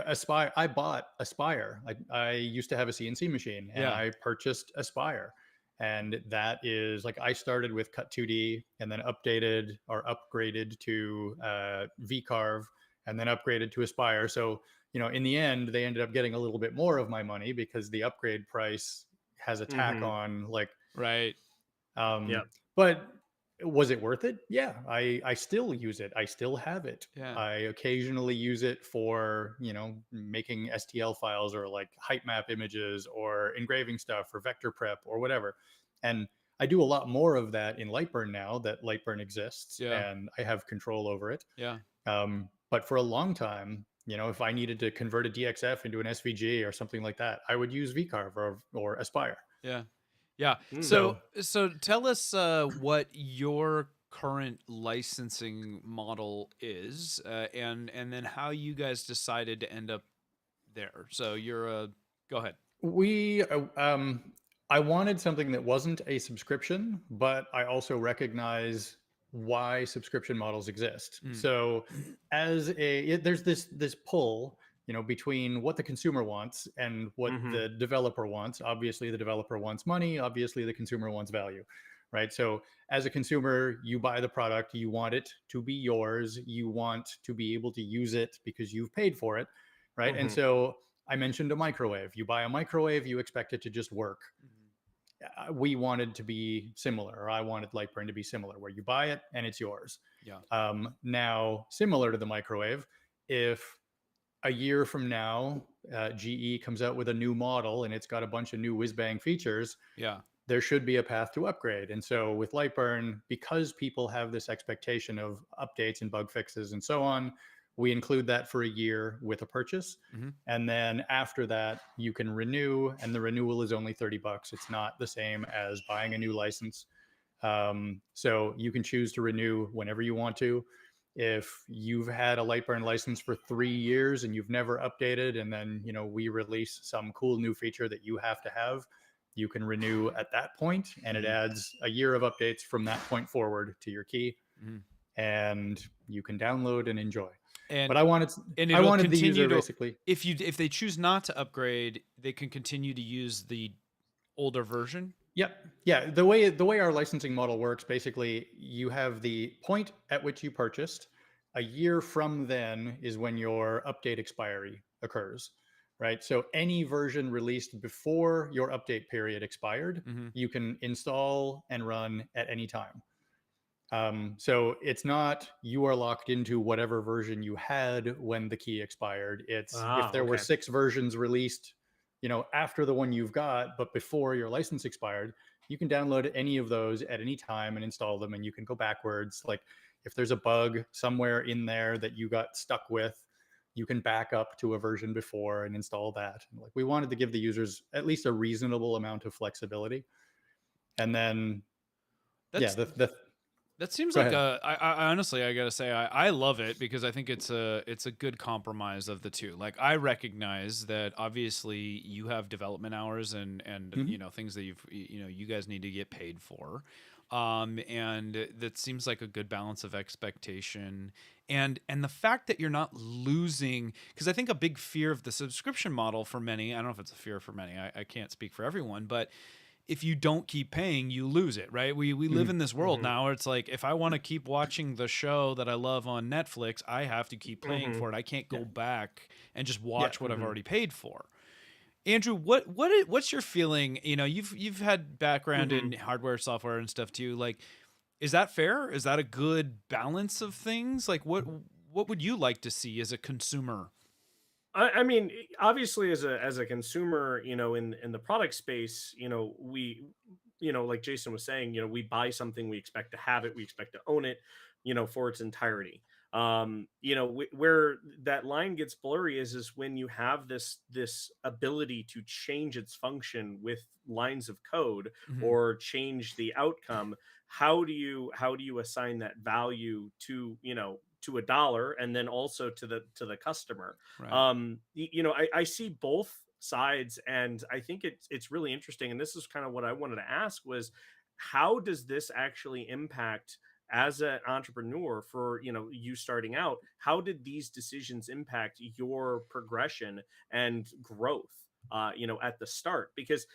Aspire, I bought Aspire. I used to have a CNC machine, and I purchased Aspire. And that is like, I started with Cut 2D and then upgraded to VCarve and then upgraded to Aspire. So, in the end, they ended up getting a little bit more of my money because the upgrade price has a tack on, like, right. But was it worth it? Yeah, I still use it. I still have it. Yeah. I occasionally use it for, making STL files or like height map images or engraving stuff or vector prep or whatever. And I do a lot more of that in LightBurn now that LightBurn exists and I have control over it. Yeah. But for a long time, if I needed to convert a DXF into an SVG or something like that, I would use VCarve or Aspire. Yeah. Yeah. So tell us what your current licensing model is, and then how you guys decided to end up there. So go ahead. I wanted something that wasn't a subscription, but I also recognize why subscription models exist. So there's this pull, between what the consumer wants and what the developer wants. Obviously, the developer wants money. Obviously, the consumer wants value, right? So as a consumer, you buy the product, you want it to be yours. You want to be able to use it because you've paid for it, right? And so I mentioned a microwave. You buy a microwave, you expect it to just work. We wanted to be similar, or I wanted LightBurn to be similar, where you buy it and it's yours. Yeah. Now, similar to the microwave, if a year from now, GE comes out with a new model and it's got a bunch of new whiz-bang features, Yeah. there should be a path to upgrade. And so with LightBurn, because people have this expectation of updates and bug fixes and so on, we include that for a year with a purchase. Mm-hmm. And then after that, you can renew, and the renewal is only $30. It's not the same as buying a new license. So you can choose to renew whenever you want to. If you've had a LightBurn license for 3 years and you've never updated, and then we release some cool new feature that you have to have, you can renew at that point, and it adds a year of updates from that point forward to your key, and you can download and enjoy. And but I wanted the user basically, if they choose not to upgrade, they can continue to use the older version. Yep. Yeah. The way our licensing model works, basically, you have the point at which you purchased. A year from then is when your update expiry occurs, right? So any version released before your update period expired, you can install and run at any time. So it's not you are locked into whatever version you had when the key expired. It's if there were 6 versions released after the one you've got, but before your license expired, you can download any of those at any time and install them, and you can go backwards. Like if there's a bug somewhere in there that you got stuck with, you can back up to a version before and install that. And we wanted to give the users at least a reasonable amount of flexibility. And then that seems like I honestly, I gotta say, I love it, because I think it's a good compromise of the two. Like, I recognize that obviously you have development hours and things that you guys need to get paid for, and that seems like a good balance of expectation, and the fact that you're not losing, because I think a big fear of the subscription model for many, I don't know if it's a fear for many, I can't speak for everyone, but if you don't keep paying, you lose it, right? We live in this world now where it's like, if I want to keep watching the show that I love on Netflix, I have to keep paying for it. I can't go back and just watch what I've already paid for. Andrew, what's your feeling? You've had background in hardware, software, and stuff too. Like, is that fair? Is that a good balance of things? Like, what would you like to see as a consumer? I mean, obviously, as a consumer, in the product space, we, like Jason was saying, we buy something, we expect to have it, we expect to own it, for its entirety. Where that line gets blurry is when you have this ability to change its function with lines of code or change the outcome. How do you assign that value to to $1, and then also to the customer? Right. I see both sides, and I think it's really interesting. And this is kind of what I wanted to ask was, how does this actually impact, as an entrepreneur, for you starting out? How did these decisions impact your progression and growth at the start? Because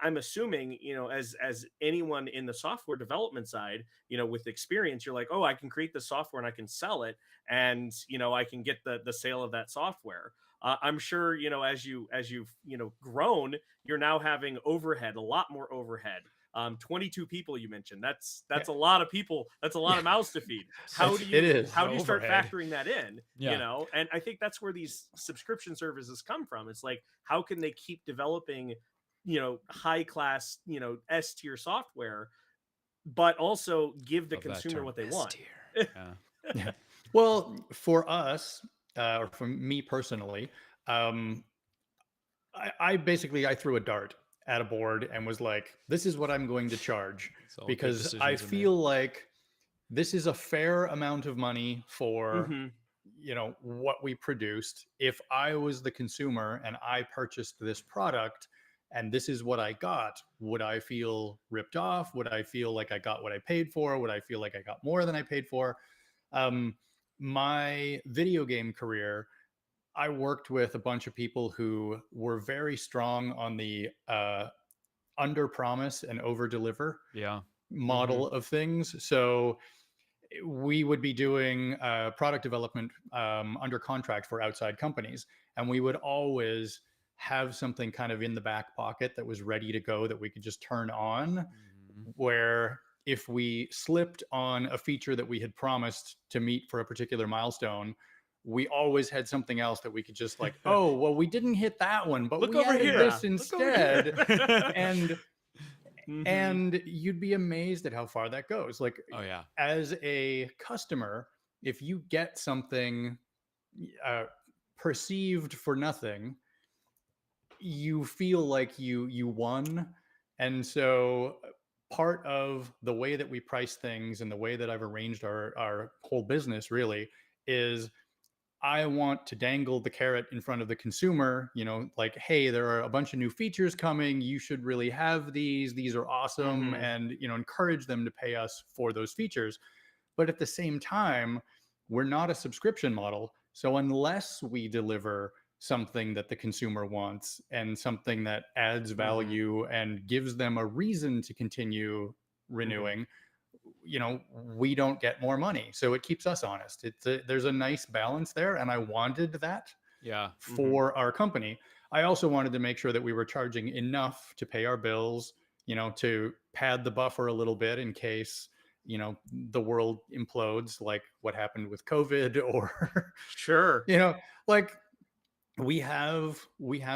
I'm assuming, as anyone in the software development side, with experience, you're like, oh, I can create the software and I can sell it, and I can get the sale of that software. I'm sure as you've grown, you're now having overhead, a lot more overhead. 22 people you mentioned, that's a lot of people, that's a lot of mouths to feed. How do you start factoring that in? And I think that's where these subscription services come from. It's like, how can they keep developing high class S tier software, but also give the consumer what they want? Yeah. Well, for us, or for me personally, I basically threw a dart at a board and was like, this is what I'm going to charge, because I feel like this is a fair amount of money for what we produced. If I was the consumer and I purchased this product and this is what I got, would I feel ripped off? Would I feel like I got what I paid for? Would I feel like I got more than I paid for? My video game career, I worked with a bunch of people who were very strong on the under promise and over deliver model of things. So we would be doing product development under contract for outside companies, and we would always have something kind of in the back pocket that was ready to go that we could just turn on, where if we slipped on a feature that we had promised to meet for a particular milestone, we always had something else that we could just like, oh, well, we didn't hit that one, but Look we over added here. this Look over here. instead. and Mhm. and you'd be amazed at how far that goes. Like, Oh yeah. as a customer, if you get something perceived for nothing, you feel like you won. And so part of the way that we price things and the way that I've arranged our whole business really is, I want to dangle the carrot in front of the consumer, like, hey, there are a bunch of new features coming. You should really have these. These are awesome. Mhm. And, encourage them to pay us for those features. But at the same time, we're not a subscription model. So unless we deliver something that the consumer wants and something that adds value and gives them a reason to continue renewing, we don't get more money. So it keeps us honest. There's a nice balance there. And I wanted that Yeah. for our company. I also wanted to make sure that we were charging enough to pay our bills, to pad the buffer a little bit in case, the world implodes, like what happened with COVID, or, Sure. like we have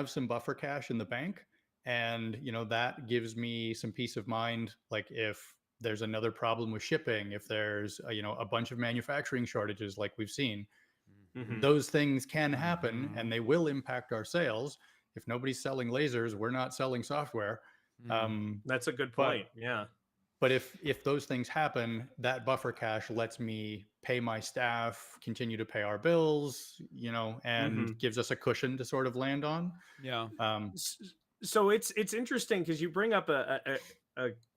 some buffer cash in the bank. And, that gives me some peace of mind. Like, if there's another problem with shipping, if there's, a bunch of manufacturing shortages like we've seen, Mhm. those things can happen and they will impact our sales. If nobody's selling lasers, we're not selling software. That's a good but point. Yeah. but if those things happen, that buffer cash lets me pay my staff, continue to pay our bills, and gives us a cushion to sort of land on. Yeah. S- So it's interesting because you bring up a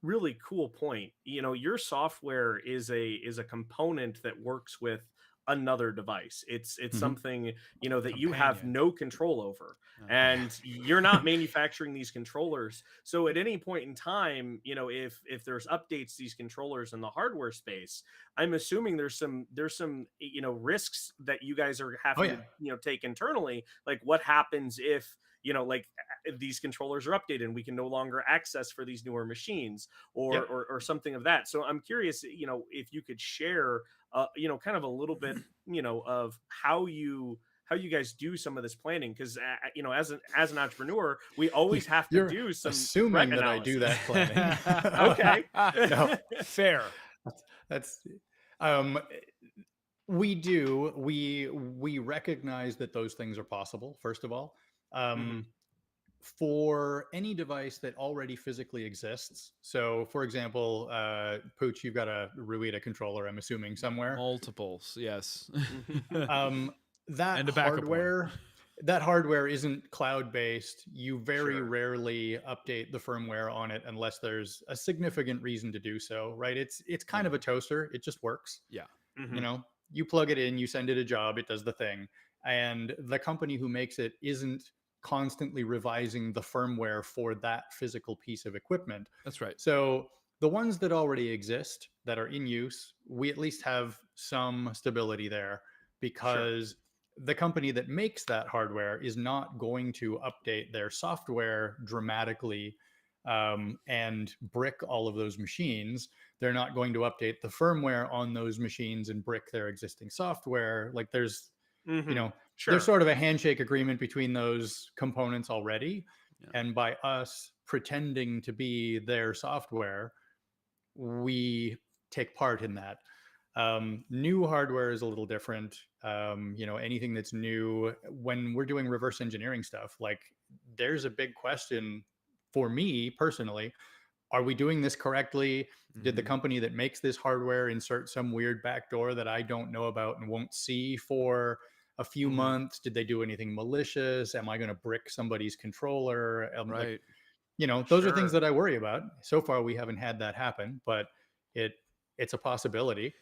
really cool point. Your software is a component that works with another device. It's Mhm. something that you have Companion. no control over, Oh. and you're not manufacturing these controllers. So at any point in time, if there's updates to these controllers in the hardware space, I'm assuming there's some risks that you guys are having yeah. to take internally. Like, what happens if like these controllers are updated and we can no longer access for these newer machines, or Yep. or something of that. So I'm curious, if you could share kind of a little bit of how you guys do some of this planning, because as an entrepreneur, we always have to You're do some assuming threat that I do that analysis. planning. Okay. No. Fair. That's we do. We recognize that those things are possible, first of all. For any device that already physically exists. So, for example, Pooch, you've got a Ruida controller, I'm assuming, somewhere. Multiples, yes. That And a backup one. hardware isn't cloud-based. You very Sure. rarely update the firmware on it unless there's a significant reason to do so, right? It's kind of a toaster. It just works. Yeah. You plug it in, you send it a job, it does the thing. And the company who makes it isn't constantly revising the firmware for that physical piece of equipment. That's right. So the ones that already exist that are in use, we at least have some stability there, because the company that makes that hardware is not going to update their software dramatically and brick all of those machines. They're not going to update the firmware on those machines and brick their existing software. Like, there's there's sort of a handshake agreement between those components already. Yeah. And by us pretending to be their software, we take part in that. New hardware is a little different. Anything that's new, when we're doing reverse engineering stuff, like, there's a big question for me personally. Are we doing this correctly? Did the company that makes this hardware insert some weird backdoor that I don't know about and won't see for a few months? Did they do anything malicious? Am I going to brick somebody's controller? Right. Those are things that I worry about. So far, we haven't had that happen, but it's a possibility.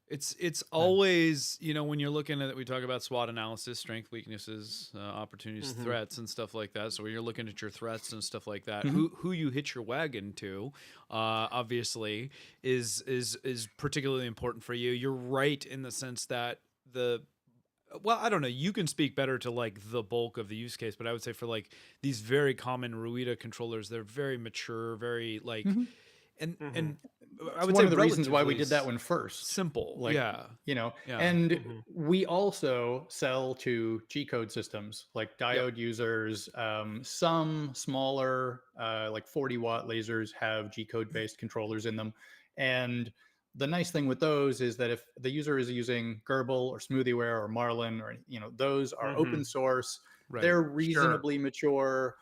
It's always, when you're looking at, we talk about SWOT analysis, strength, weaknesses, opportunities, threats, and stuff like that. So when you're looking at your threats and stuff like that, who you hitch your wagon to, obviously, is particularly important for you. You're right in the sense that well, I don't know. You can speak better to like the bulk of the use case, but I would say for like these very common Ruida controllers, they're very mature, very like, and I It's would one say of the reasons why we relatively did that one first. simple. Like, Yeah. Yeah. and Mm-hmm. we also sell to G-code systems, like Yep. diode users. Some smaller, like 40-watt lasers have G-code based controllers in them. And the nice thing with those is that if the user is using Gerbil or SmoothieWare or Marlin, or, those are Mm-hmm. open source. Right. They're Sure. reasonably mature.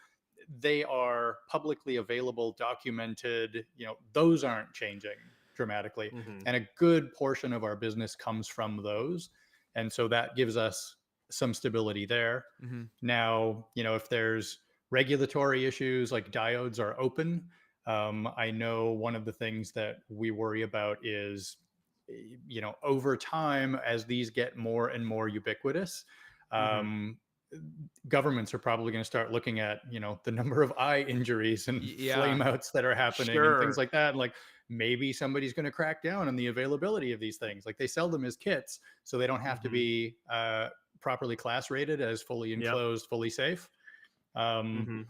They are publicly available, documented. Those aren't changing dramatically. Mm-hmm. And a good portion of our business comes from those. And so that gives us some stability there. Mm-hmm. Now, if there's regulatory issues, like diodes are open, I know one of the things that we worry about is, over time, as these get more and more ubiquitous, Mm-hmm. governments are probably going to start looking at the number of eye injuries and Yeah. flameouts that are happening and things Sure. like that. And like, maybe somebody's going to crack down on the availability of these things. Like, they sell them as kits, so they don't have to Mm-hmm. be properly class rated as fully Yep. enclosed, fully safe. Mm-hmm.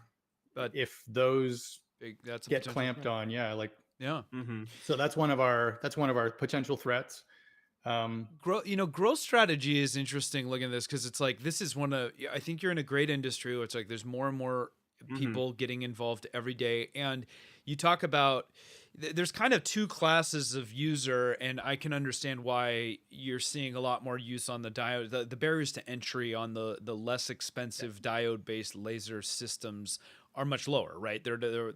But If those that's a get potential clamped threat. on, yeah, like, Yeah. Mm-hmm. so that's one of our potential threats. Growth strategy is interesting looking at this, because it's like, this is I think you're in a great industry where it's like there's more and more people getting involved every day. And you talk about, there's kind of two classes of user, and I can understand why you're seeing a lot more use on the diode. The barriers to entry on the less expensive diode based laser systems are much lower, right?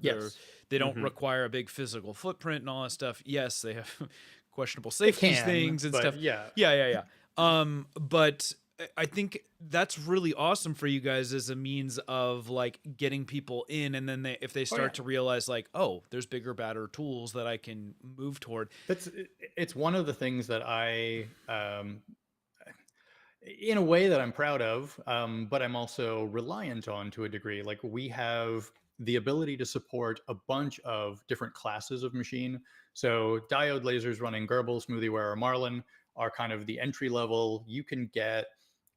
Yes. They don't Mhm. require a big physical footprint and all that stuff. Yes, they have questionable They safety can, things and but stuff. yeah. Yeah. But I think that's really awesome for you guys as a means of like getting people in, and then if they start to realize like, oh, there's bigger, badder tools that I can move toward. It's one of the things that I, in a way, that I'm proud of, but I'm also reliant on to a degree. Like, we have the ability to support a bunch of different classes of machine. So diode lasers running Gerbil, SmoothieWare, or Marlin are kind of the entry level. You can get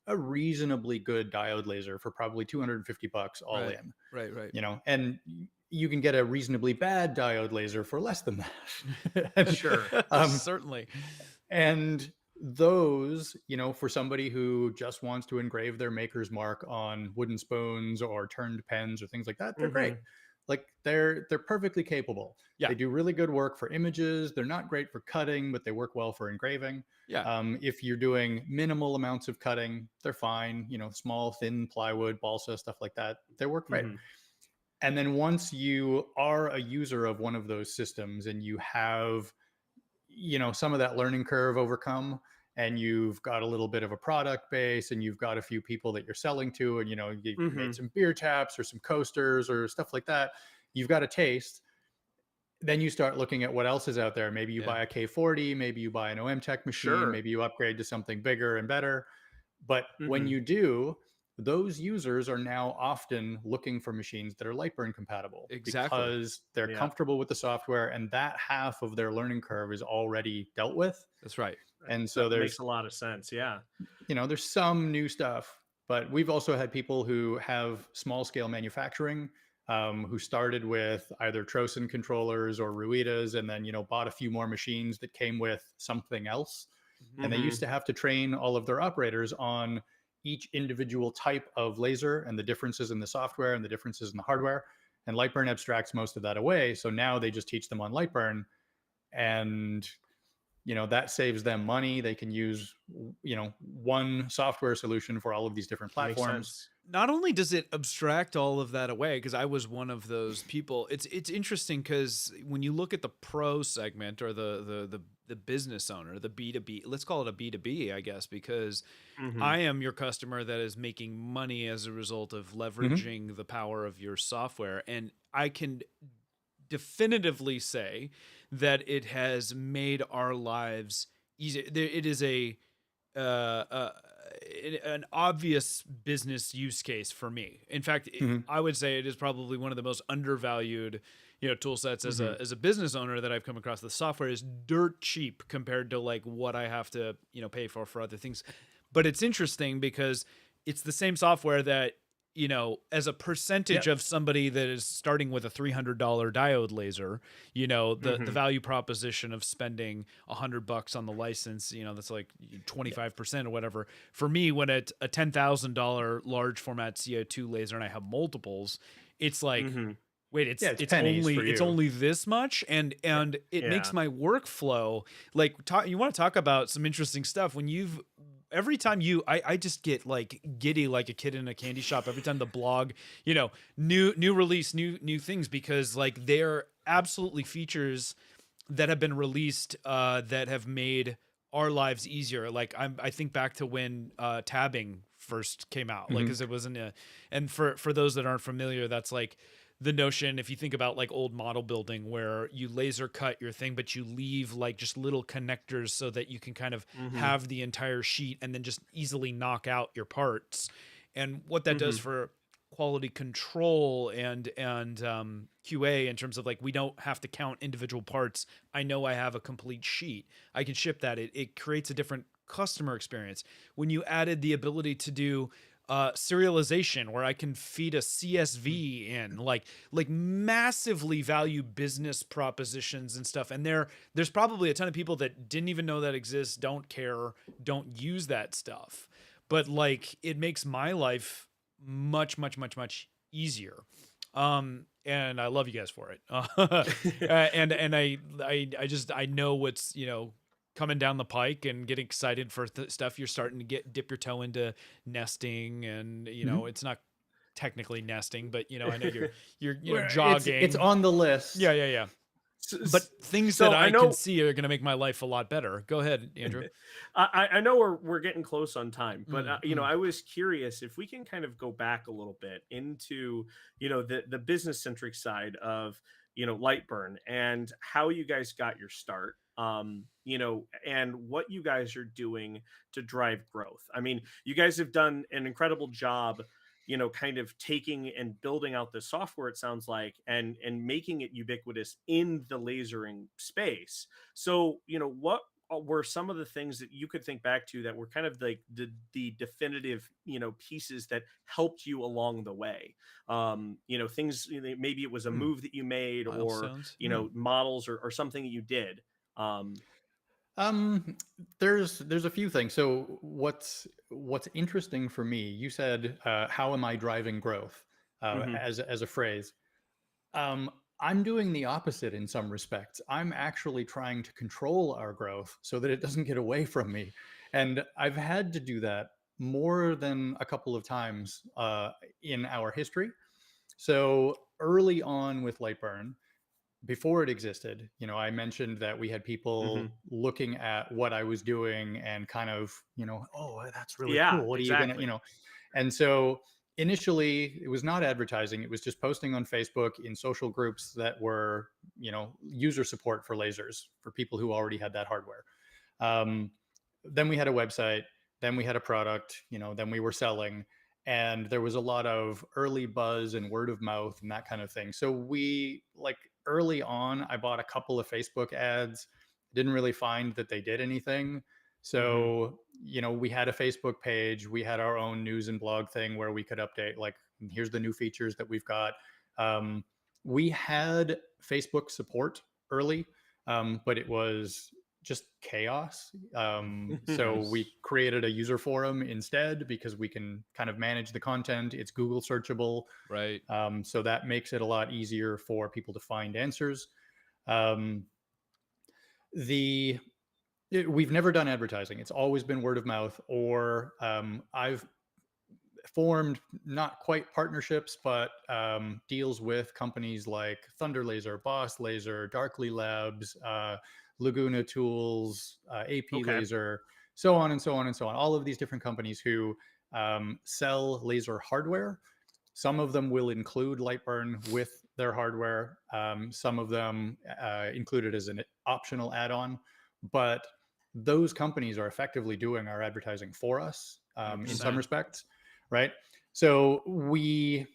a reasonably good diode laser for probably $250 all in. Right. And you can get a reasonably bad diode laser for less than that. Sure. Certainly. And those, for somebody who just wants to engrave their maker's mark on wooden spoons or turned pens or things like that, they're great. Like, they're perfectly capable. Yeah. They do really good work for images. They're not great for cutting, but they work well for engraving. Yeah. If you're doing minimal amounts of cutting, they're fine. Small, thin plywood, balsa, stuff like that, they work great. And then once you are a user of one of those systems and you have some of that learning curve overcome, and you've got a little bit of a product base, and you've got a few people that you're selling to, and you made some beer taps or some coasters or stuff like that, you've got a taste. Then you start looking at what else is out there. Maybe you buy a K40, maybe you buy an OM Tech machine, Sure. maybe you upgrade to something bigger and better. But when you do, those users are now often looking for machines that are LightBurn compatible. Exactly. Because they're Yeah. comfortable with the software, and that half of their learning curve is already dealt with. That's right. And so that makes a lot of sense. Yeah. there's some new stuff, but we've also had people who have small scale manufacturing, who started with either Trosen controllers or Ruidas, and then bought a few more machines that came with something else. And they used to have to train all of their operators on each individual type of laser and the differences in the software and the differences in the hardware. And LightBurn abstracts most of that away. So now they just teach them on LightBurn, and that saves them money. They can use one software solution for all of these different platforms. Not only does it abstract all of that away, because I was one of those people. It's interesting because when you look at the pro segment, or the business owner, the B2B, let's call it a B2B, I guess, because I am your customer that is making money as a result of leveraging the power of your software. And I can definitively say that it has made our lives easier. It is an obvious business use case for me. In fact, I would say it is probably one of the most undervalued, tool sets as a business owner that I've come across. The software is dirt cheap compared to like what I have to, pay for other things. But it's interesting because it's the same software that, you know, as a percentage Yep. of somebody that is starting with a $300 diode laser, you know, the Mhm. value proposition of spending $100 on the license, you know, that's like 25% or whatever. For me, when it's a $10,000 large format CO2 laser and I have multiples, it's like, Mhm. wait, Yeah, it's pennies for it's you. only this much, and it makes Yeah. my workflow like you want to talk about some interesting stuff when you've every time I just get like giddy like a kid in a candy shop every time the blog, you know, new release, new things, because like they're absolutely features that have been released that have made our lives easier. Like I think back to when tabbing first came out, like, Mhm. because it wasn't a, and for those that aren't familiar, that's like the notion, if you think about like old model building where you laser cut your thing but you leave like just little connectors so that you can kind of Mhm. have the entire sheet and then just easily knock out your parts, and what that does Mhm. for quality control and QA in terms of like we don't have to count individual parts. I know I have a complete sheet. I can ship that. It creates a different customer experience. When you added the ability to do serialization where I can feed a CSV in, like massively value business propositions and stuff. And there's probably a ton of people that didn't even know that exists, don't care, don't use that stuff. But like it makes my life much easier. And I love you guys for it. And I just I know what's, you know, coming down the pike and get excited for stuff you're starting to dip your toe into nesting, and you know Mhm. it's not technically nesting, but you know I know you're you know Well, it's jogging. on the Yeah, list. yeah, yeah. So, But things that so I I can know see are going to make my life a lot better. Go ahead, Andrew. I know we're getting close on time, but Mm, you know, mm. I was curious if we can kind of go back a little bit into, you know, the business centric side of, you know, Lightburn and how you guys got your start. You know, and what you guys are doing to drive growth. I mean, you guys have done an incredible job, you know, kind of taking and building out the software, it sounds like, and making it ubiquitous in the lasering space. So, you know, what were some of the things that you could think back to that were kind of like the definitive, you know, pieces that helped you along the way? You know, things, you know, maybe it was a Hmm. move that you made, or Milestones. you know, models, or something that you did. Um, Um, there's a few things. So what's interesting for me, you said, how am I driving growth, mhm, as a phrase. Um, I'm doing the opposite in some respects. I'm actually trying to control our growth so that it doesn't get away from me. And I've had to do that more than a couple of times in our history. So early on with Lightburn, before it existed, you know, I mentioned that we had mhm. people looking at what I was doing and kind of, you know, oh, that's really Yeah, cool. What are you gonna, you exactly. know? And so initially it was not advertising, it was just posting on Facebook in social groups that were, you know, user support for lasers for people who already had that hardware. Um, then we had a website, then we had a product, you know, then we were selling, and there was a lot of early buzz and word of mouth and that kind of thing. So we, like, early on, I bought a couple of Facebook ads, didn't really find that they did anything. Mhm, So, you know, we had a Facebook page, we had our own news and blog thing where we could update, like, here's the new features that we've got. Um, we had Facebook support early, but it was just chaos. So we Nice. created a user forum instead because we can kind of manage the content. It's Google searchable. Right. So that makes it a lot easier for people to find answers. Um, the we've never done advertising. It's always been word of mouth, or I've formed not quite partnerships, but deals with companies like Thunder Laser, Boss Laser, Darkly Labs, Laguna Tools, AP okay. Laser, so on and so on and so on. All of these different companies who sell laser hardware. Some of them will include Lightburn with their hardware. Some of them include it as an optional add-on, but those companies are effectively doing our advertising for us in some 100%. respects, right? So we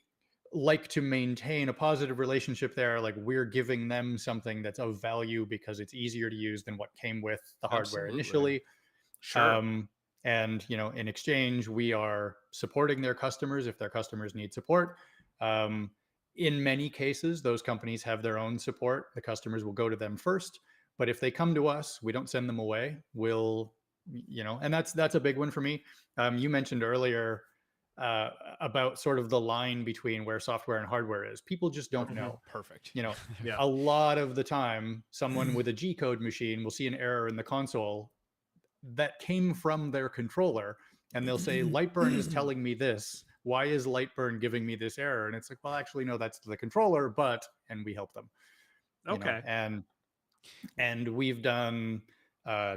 like to maintain a positive relationship there. Like, we're giving them something that's of value because it's easier to use than what came with the hardware Absolutely. initially. Sure. Um, And, in exchange, we are supporting their customers if their customers need support. In many cases, those companies have their own support. The customers will go to them first. But if they come to us, we don't send them away. We'll, and that's a big one for me. You mentioned earlier about sort of the line between where software and hardware is. People just don't know. Perfect. Yeah. A lot of the time, someone with a G-code machine will see an error in the console that came from their controller, and they'll say, LightBurn is telling me this. Why is LightBurn giving me this error? And it's like, well, actually, no, that's the controller, and we help them. Okay. And we've done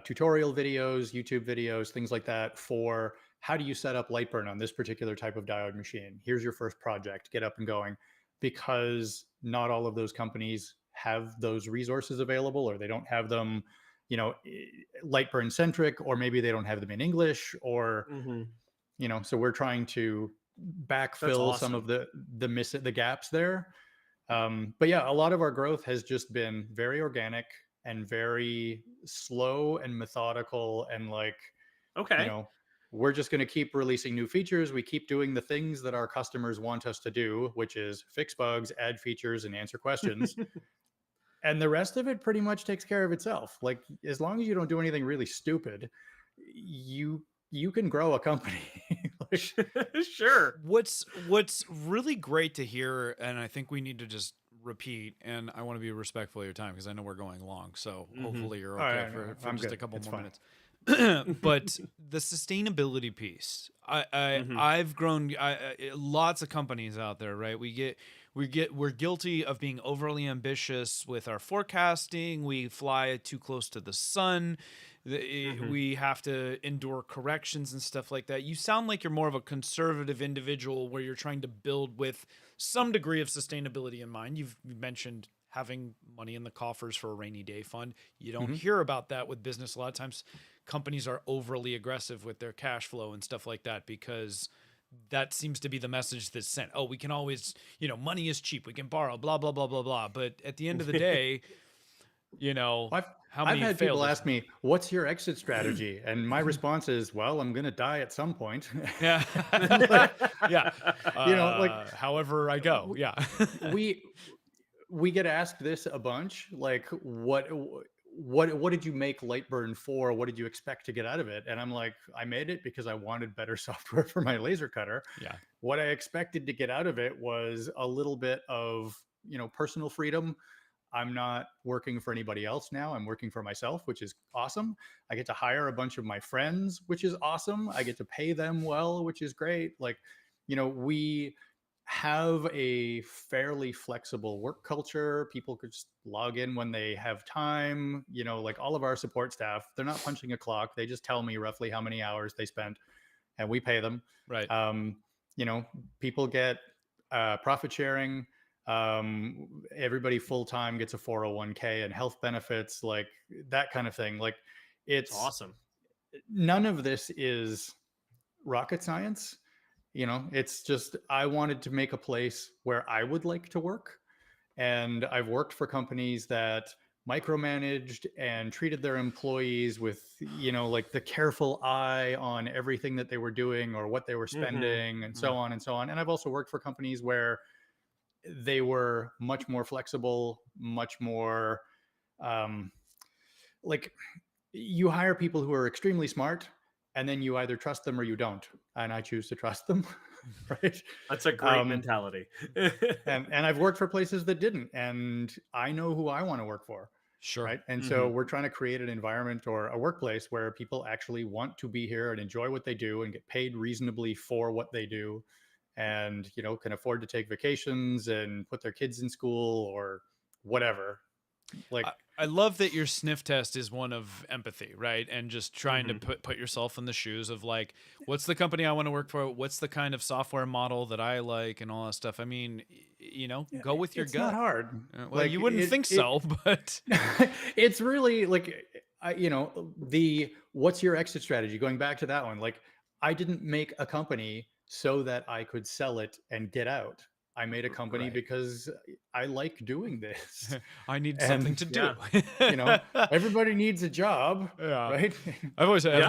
tutorial videos, YouTube videos, things like that for how do you set up LightBurn on this particular type of diode machine? Here's your first project, get up and going, because not all of those companies have those resources available, or they don't have them, LightBurn centric, or maybe they don't have them in English, or, so we're trying to backfill some of the gaps there. But yeah, a lot of our growth has just been very organic and very slow and methodical, and we're just going to keep releasing new features. We keep doing the things that our customers want us to do, which is fix bugs, add features, and answer questions. And the rest of it pretty much takes care of itself. Like, as long as you don't do anything really stupid, you can grow a company. Sure. What's really great to hear, and I think we need to just repeat, and I want to be respectful of your time because I know we're going long, so hopefully you're okay for just a couple more minutes. But the sustainability piece, I've grown lots of companies out there, right? We're guilty of being overly ambitious with our forecasting. We fly too close to the sun. We have to endure corrections and stuff like that. You sound like you're more of a conservative individual where you're trying to build with some degree of sustainability in mind. You've mentioned having money in the coffers for a rainy day fund. You don't hear about that with business. A lot of times companies are overly aggressive with their cash flow and stuff like that because that seems to be the message that's sent. Oh, we can always, money is cheap. We can borrow, blah, blah, blah, blah, blah. But at the end of the day, I've had people ask me, what's your exit strategy? And my response is, well, I'm going to die at some point. Yeah. However I go. Yeah. we get asked this a bunch. Like, what did you make LightBurn for? What did you expect to get out of it? And I'm like, I made it because I wanted better software for my laser cutter. Yeah. What I expected to get out of it was a little bit of, personal freedom. I'm not working for anybody else now. I'm working for myself, which is awesome. I get to hire a bunch of my friends, which is awesome. I get to pay them well, which is great. Like, we have a fairly flexible work culture. People could just log in when they have time. Like all of our support staff, they're not punching a clock. They just tell me roughly how many hours they spent and we pay them. Right. People get profit sharing. Everybody full-time gets a 401k and health benefits, like that kind of thing. Like, it's awesome. None of this is rocket science. It's just, I wanted to make a place where I would like to work. And I've worked for companies that micromanaged and treated their employees with, like the careful eye on everything that they were doing or what they were spending and so on and so on. And I've also worked for companies where they were much more flexible, much more like, you hire people who are extremely smart, and then you either trust them or you don't. And I choose to trust them. Right. That's a great mentality. and I've worked for places that didn't, and I know who I want to work for. Sure. Right. And so we're trying to create an environment or a workplace where people actually want to be here and enjoy what they do and get paid reasonably for what they do, and can afford to take vacations and put their kids in school or whatever. Like, I love that your sniff test is one of empathy, right? And just trying to put yourself in the shoes of like, what's the company I want to work for? What's the kind of software model that I like and all that stuff? I mean, go with your gut. It's not hard. Well, like, you wouldn't think so, but it's really like, what's your exit strategy? Going back to that one, like, I didn't make a company so that I could sell it and get out. I made a company because I like doing this. I need something to do. Everybody needs a job, right? I've always said,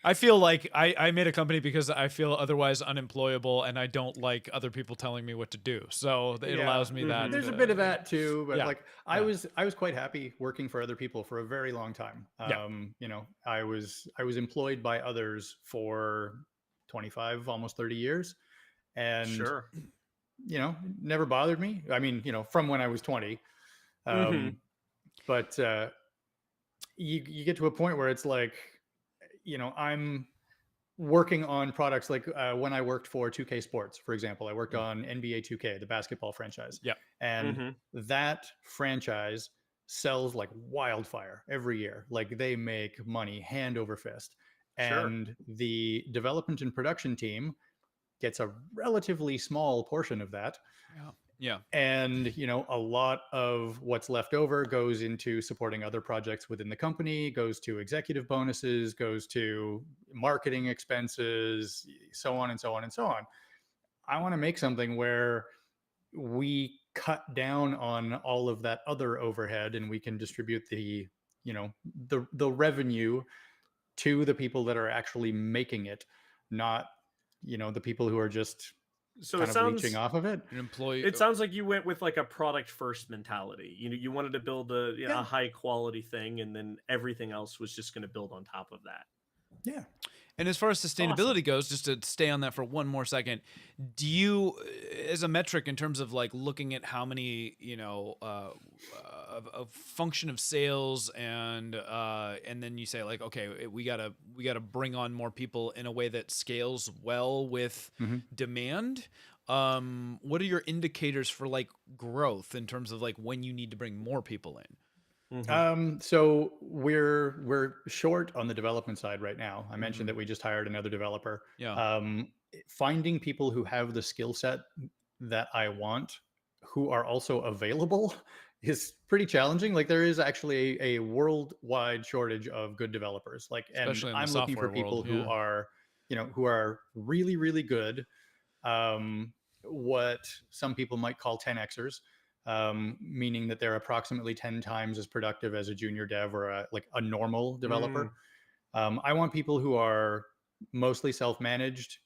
I feel like I made a company because I feel otherwise unemployable and I don't like other people telling me what to do. So it allows me that. There's a bit of that too, but yeah, like I was quite happy working for other people for a very long time. Yeah. You know, I was employed by others for 25, almost 30 years. And Sure. you know, never bothered me. I mean, you know, from when I was 20. But you get to a point where it's like, you know, I'm working on products like when I worked for 2K Sports, for example. I worked on NBA 2K, the basketball franchise. Yeah. And that franchise sells like wildfire every year. Like they make money hand over fist. Sure. And the development and production team gets a relatively small portion of that. Yeah. And, you know, a lot of what's left over goes into supporting other projects within the company, goes to executive bonuses, goes to marketing expenses, so on and so on and so on. I want to make something where we cut down on all of that other overhead and we can distribute the, you know, the revenue to the people that are actually making it, not, you know, the people who are just So kind it of sounds leeching off of it. An employee. It sounds like you went with like a product first mentality. You wanted to build a Yeah. high quality thing, and then everything else was just going to build on top of that. Yeah. And as far as sustainability goes, just to stay on that for one more second, do you, as a metric in terms of like looking at how many, you know, a function of sales and then you say like, okay, we gotta bring on more people in a way that scales well with demand. What are your indicators for like growth in terms of like when you need to bring more people in? So we're short on the development side right now. I mentioned that we just hired another developer. Yeah. Finding people who have the skill set that I want, who are also available, is pretty challenging. Like there is actually a worldwide shortage of good developers. Like, Especially in and the I'm looking for software people world, who yeah. are, you know, who are really, really good. What some people might call 10Xers. Meaning that they're approximately 10 times as productive as a junior dev or like a normal developer. I want people who are mostly self-managed,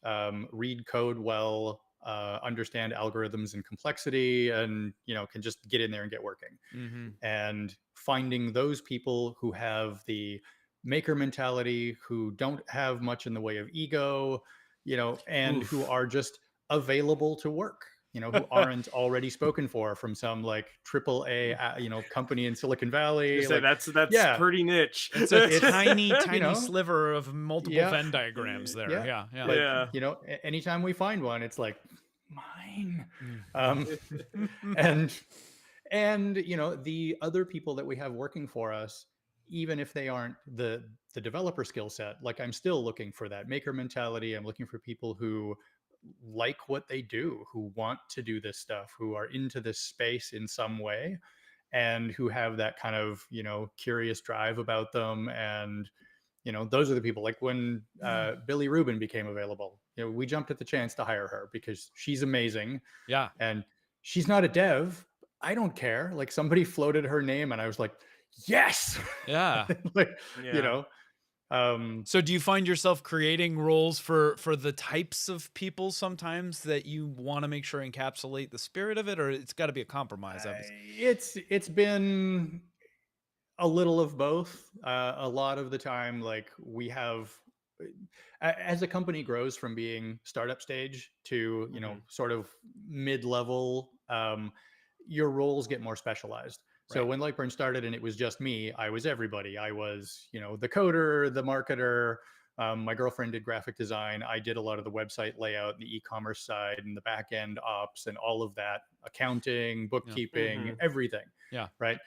read code well, understand algorithms and complexity, and you know can just get in there and get working. And finding those people who have the maker mentality, who don't have much in the way of ego, you know, and who are just available to work, you know, who aren't already spoken for from some like AAA, you know, company in Silicon Valley. Like that's yeah, pretty niche. It's a tiny you know, sliver of multiple Venn diagrams there. Yeah. Like, you know, anytime we find one, it's like mine. And you know, the other people that we have working for us, even if they aren't the developer skill set, like I'm still looking for that maker mentality. I'm looking for people who like what they do, who want to do this stuff, who are into this space in some way, and who have that kind of, you know, curious drive about them. And you know, those are the people. Like when Billy Rubin became available, you know, we jumped at the chance to hire her because she's amazing. Yeah. And she's not a dev. I don't care. Like somebody floated her name and I was like, yes. Yeah. Like, you know. So do you find yourself creating roles for the types of people sometimes that you want to make sure encapsulate the spirit of it, or it's got to be a compromise? It's been a little of both. A lot of the time, like we have, as a company grows from being startup stage to, you know, sort of mid-level, your roles get more specialized. So when LightBurn started and it was just me, I was everybody. I was, you know, the coder, the marketer. My girlfriend did graphic design. I did a lot of the website layout, the e-commerce side, and the back end ops, and all of that, accounting, bookkeeping, everything. Yeah. Right.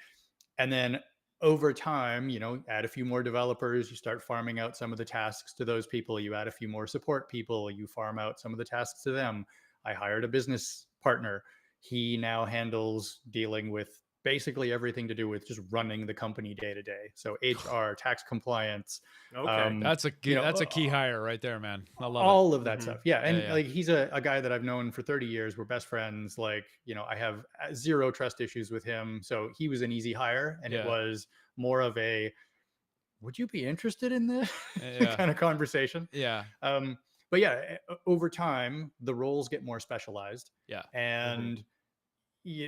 And then over time, you know, add a few more developers, you start farming out some of the tasks to those people, you add a few more support people, you farm out some of the tasks to them. I hired a business partner. He now handles dealing with basically everything to do with just running the company day to day. So HR, tax compliance. Okay. That's a key hire right there, man. I love all of that stuff. Yeah. And yeah. like, he's a guy that I've known for 30 years. We're best friends. Like, you know, I have zero trust issues with him. So he was an easy hire, and it was more of a, would you be interested in this Yeah. kind of conversation? Yeah. But yeah, over time, the roles get more specialized. Yeah. And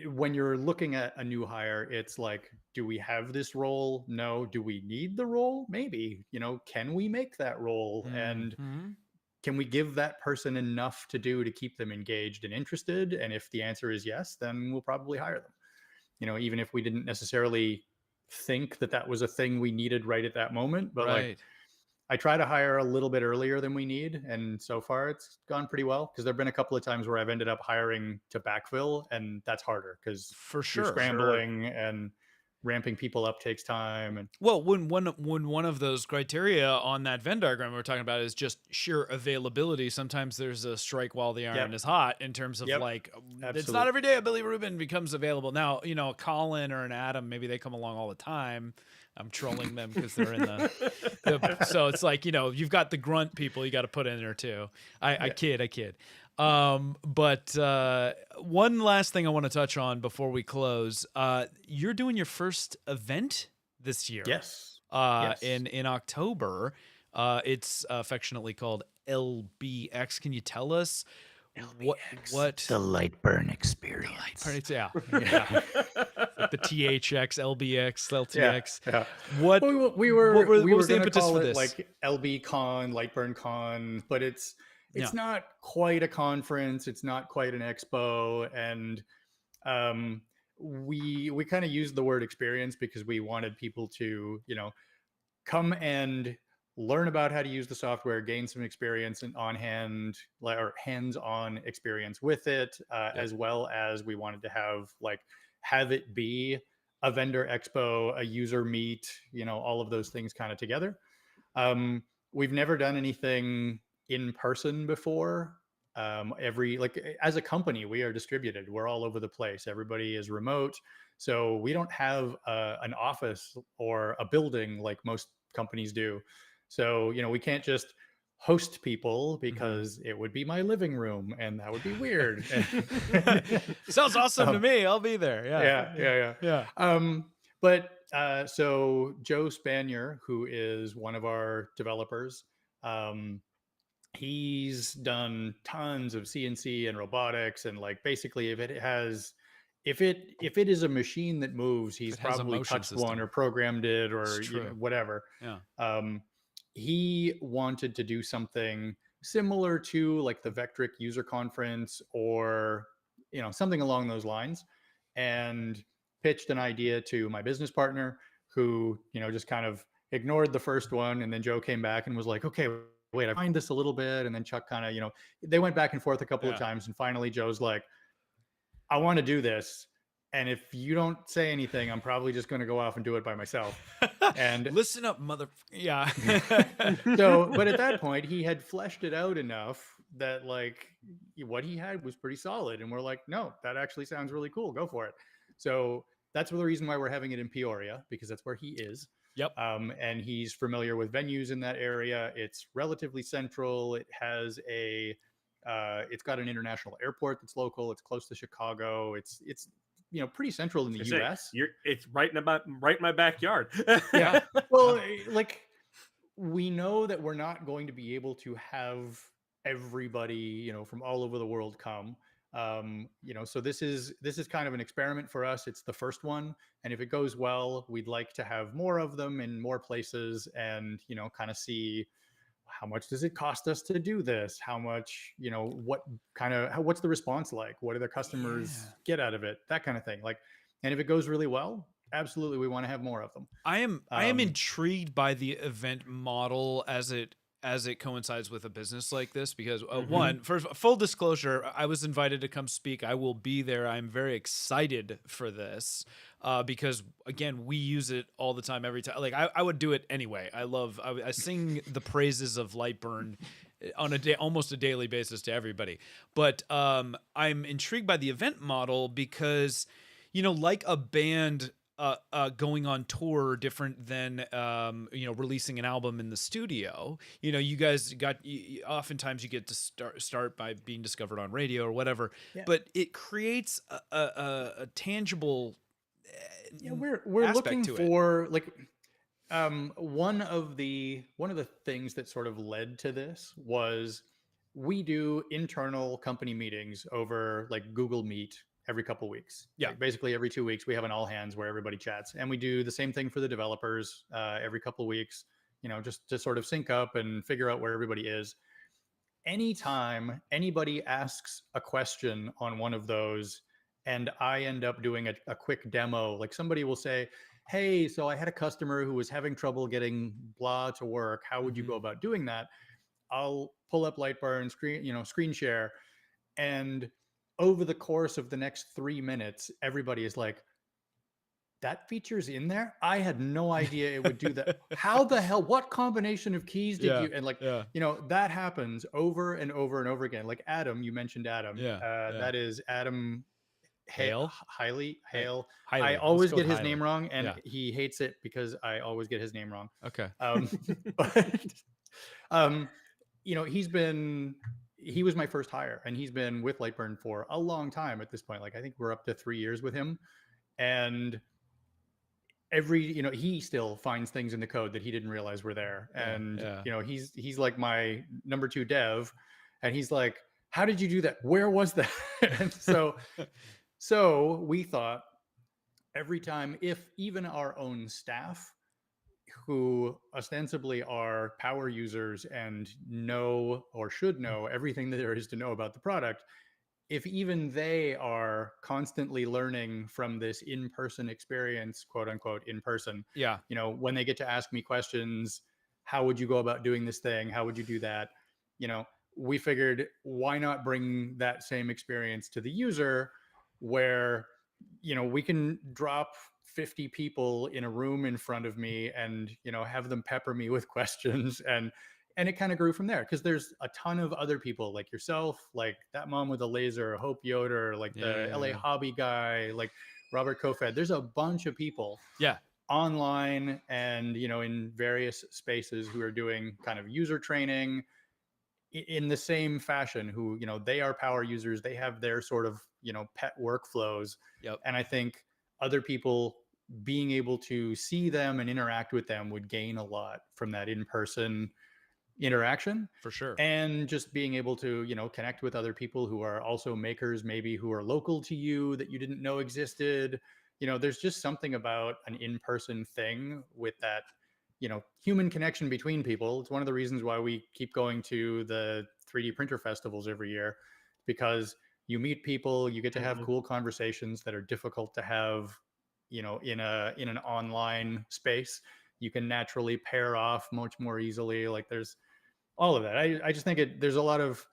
when you're looking at a new hire, it's like, do we have this role? No. Do we need the role? Maybe. Can we make that role? And Mhm. can we give that person enough to do to keep them engaged and interested? And if the answer is yes, then we'll probably hire them. Even if we didn't necessarily think that that was a thing we needed right at that moment. But like, Right. I try to hire a little bit earlier than we need. And so far it's gone pretty well, because there've been a couple of times where I've ended up hiring to backfill, and that's harder because For you're sure. scrambling and ramping people up takes time. And Well, when one of those criteria on that Venn diagram we're talking about is just sheer availability, sometimes there's a strike while the iron is hot in terms of like, it's Absolutely. not every day a Billy Rubin becomes available. Now, a Colin or an Adam, maybe they come along all the time. I'm trolling them because they're in so it's like, you've got the grunt people you got to put in there too. I kid. But one last thing I want to touch on before we close. You're doing your first event this year. Yes. In October. It's affectionately called LBX. Can you tell us what The LightBurn experience. yeah. Like the THX, LBX, LTX. Yeah. What we were what was the gonna impetus call for it this? like LB Con, LightBurn Con, but it's not quite a conference. It's not quite an expo. And we kind of used the word experience because we wanted people to, come and learn about how to use the software, gain some experience and hands-on experience with it, as well as we wanted to have it be a vendor expo, a user meet, all of those things kind of together. We've never done anything in person before. As a company, we are distributed. We're all over the place. Everybody is remote. So we don't have an office or a building like most companies do. So, we can't just host people because it would be my living room and that would be weird. Sounds awesome to me. I'll be there. Yeah. But so Joe Spanier, who is one of our developers, he's done tons of CNC and robotics, and basically if it is a machine that moves, he's probably touched one or programmed it or whatever. He wanted to do something similar to like the Vectric user conference or something along those lines, and pitched an idea to my business partner, who just kind of ignored the first one. And then Joe came back and was like, okay, wait, I find this a little bit. And then Chuck kind of, they went back and forth a couple of times. And finally Joe's like, I want to do this. And if you don't say anything, I'm probably just going to go off and do it by myself. And listen up, mother. Yeah. But at that point he had fleshed it out enough that what he had was pretty solid. And we're like, no, that actually sounds really cool. Go for it. So that's the reason why we're having it in Peoria, because that's where he is. Yep. And he's familiar with venues in that area. It's relatively central. It has it's got an international airport that's local. It's close to Chicago. It's pretty central in the U.S. It's right in my backyard. Yeah. Well, we know that we're not going to be able to have everybody, from all over the world come. So this is kind of an experiment for us. It's the first one, and if it goes well, we'd like to have more of them in more places, and kind of see how much does it cost us to do this, how much, what's the response like, what do the customers get out of it, that kind of thing. And if it goes really well, absolutely we want to have more of them. I am intrigued by the event model as it coincides with a business like this, because one, first, full disclosure, I was invited to come speak. I will be there. I'm very excited for this because again, we use it all the time, every time. I would do it anyway. I sing the praises of LightBurn on almost a daily basis to everybody. But I'm intrigued by the event model because, like a band going on tour, different than releasing an album in the studio. You guys oftentimes you get to start by being discovered on radio or whatever, but it creates a tangible we're looking for One of the things that sort of led to this was we do internal company meetings over like Google Meet every couple weeks. Yeah. Like basically every 2 weeks we have an all hands where everybody chats, and we do the same thing for the developers every couple weeks. Just to sort of sync up and figure out where everybody is. Anytime anybody asks a question on one of those, and I end up doing a quick demo, like somebody will say, hey, so I had a customer who was having trouble getting blah to work. How would you go about doing that? I'll pull up LightBurn screen share. And over the course of the next 3 minutes, everybody is like, that feature's in there? I had no idea it would do that. How the hell? What combination of keys did you? And that happens over and over and over again. Like Adam, you mentioned Adam. That is Adam Hale. I always get his name wrong, and he hates it because I always get his name wrong. Okay. But he was my first hire, and he's been with LightBurn for a long time at this point. Like I think we're up to 3 years with him, and he still finds things in the code that he didn't realize were there. And he's like my number 2 dev, and he's like, how did you do that? Where was that? And so we thought every time, if even our own staff, who ostensibly are power users and know or should know everything that there is to know about the product, if even they are constantly learning from this in-person experience, quote unquote, in person, when they get to ask me questions, how would you go about doing this thing? How would you do that? We figured, why not bring that same experience to the user, where, we can drop 50 people in a room in front of me and, have them pepper me with questions. And it kind of grew from there, because there's a ton of other people like yourself, like that mom with a laser, Hope Yoder, like the LA hobby guy, like Robert Kofed. There's a bunch of people online and, in various spaces who are doing kind of user training in the same fashion, who, they are power users. They have their sort of, pet workflows. And I think other people being able to see them and interact with them would gain a lot from that in-person interaction, for sure. And just being able to connect with other people who are also makers, maybe who are local to you that you didn't know existed. There's just something about an in-person thing with that human connection between people. It's one of the reasons why we keep going to the 3D printer festivals every year, because you meet people, you get to have cool conversations that are difficult to have in an online space. You can naturally pair off much more easily. Like there's all of that. I just think there's a lot of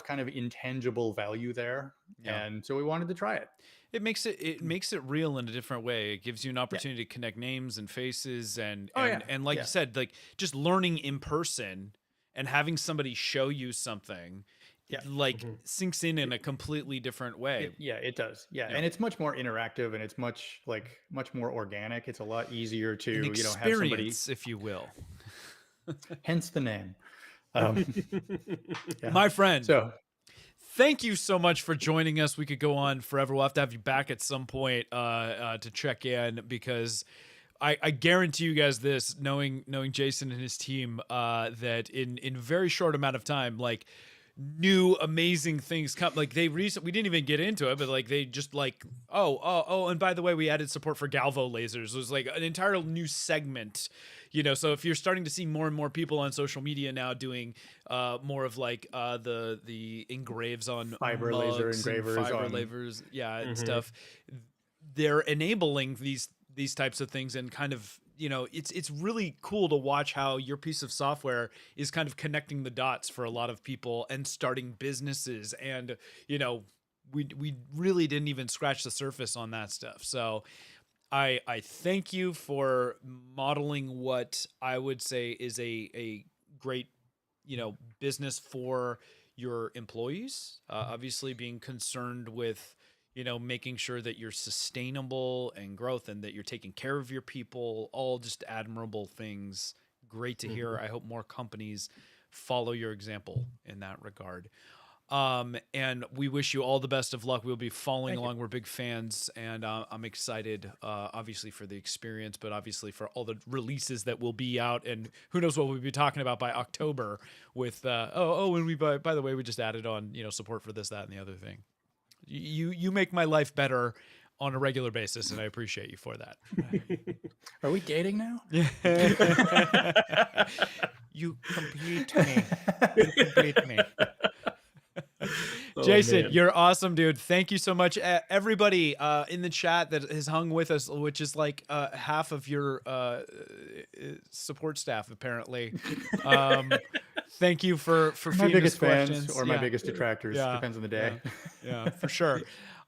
kind of intangible value there. And so we wanted to try it. It makes it real in a different way. It gives you an opportunity to connect names and faces and like you said, like just learning in person and having somebody show you something sinks in a completely different way. It does. And it's much more interactive, and it's much more organic. It's a lot easier to have somebody, if you will. Hence the name. My friend. So thank you so much for joining us. We could go on forever. We'll have to have you back at some point to check in, because I guarantee you guys this, knowing Jason and his team, that in a very short amount of time, like new amazing things come. Like we didn't even get into it, but like they just like and by the way, we added support for Galvo lasers. It was like an entire new segment. So if you're starting to see more and more people on social media now doing more of like the engraves on fiber laser engravers, and stuff, they're enabling these types of things, and kind of it's really cool to watch how your piece of software is kind of connecting the dots for a lot of people and starting businesses, and we really didn't even scratch the surface on that stuff. So I thank you for modeling what I would say is a great, business for your employees. Obviously being concerned with, making sure that you're sustainable and growth, and that you're taking care of your people, all just admirable things. Great to hear. I hope more companies follow your example in that regard. And we wish you all the best of luck. We'll be following along. We're big fans, and I'm excited, obviously for the experience, but obviously for all the releases that will be out, and who knows what we'll be talking about by October with, and we, by the way, we just added on, support for this, that, and the other thing. You make my life better on a regular basis, and I appreciate you for that. Are we dating now? You complete me. You complete me. Jason, man. you're awesome, dude. Thank you so much. Everybody in the chat that has hung with us, which is like half of your support staff, apparently. Thank you for My feeding biggest us fans questions. or my biggest detractors. Depends on the day. Yeah, for sure.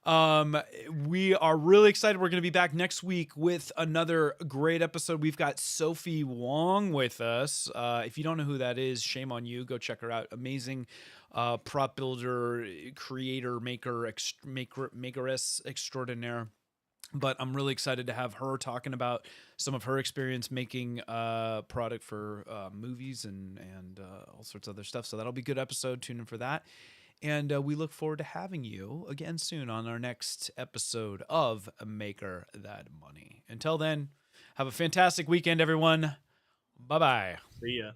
We are really excited. We're going to be back next week with another great episode. We've got Sophie Wong with us. If you don't know who that is, shame on you. Go check her out. Amazing prop builder, creator, makeress extraordinaire. But I'm really excited to have her talking about some of her experience making product for movies and all sorts of other stuff. So that'll be a good episode. Tune in for that. And we look forward to having you again soon on our next episode of Maker That Money. Until then, have a fantastic weekend, everyone. Bye-bye. See ya.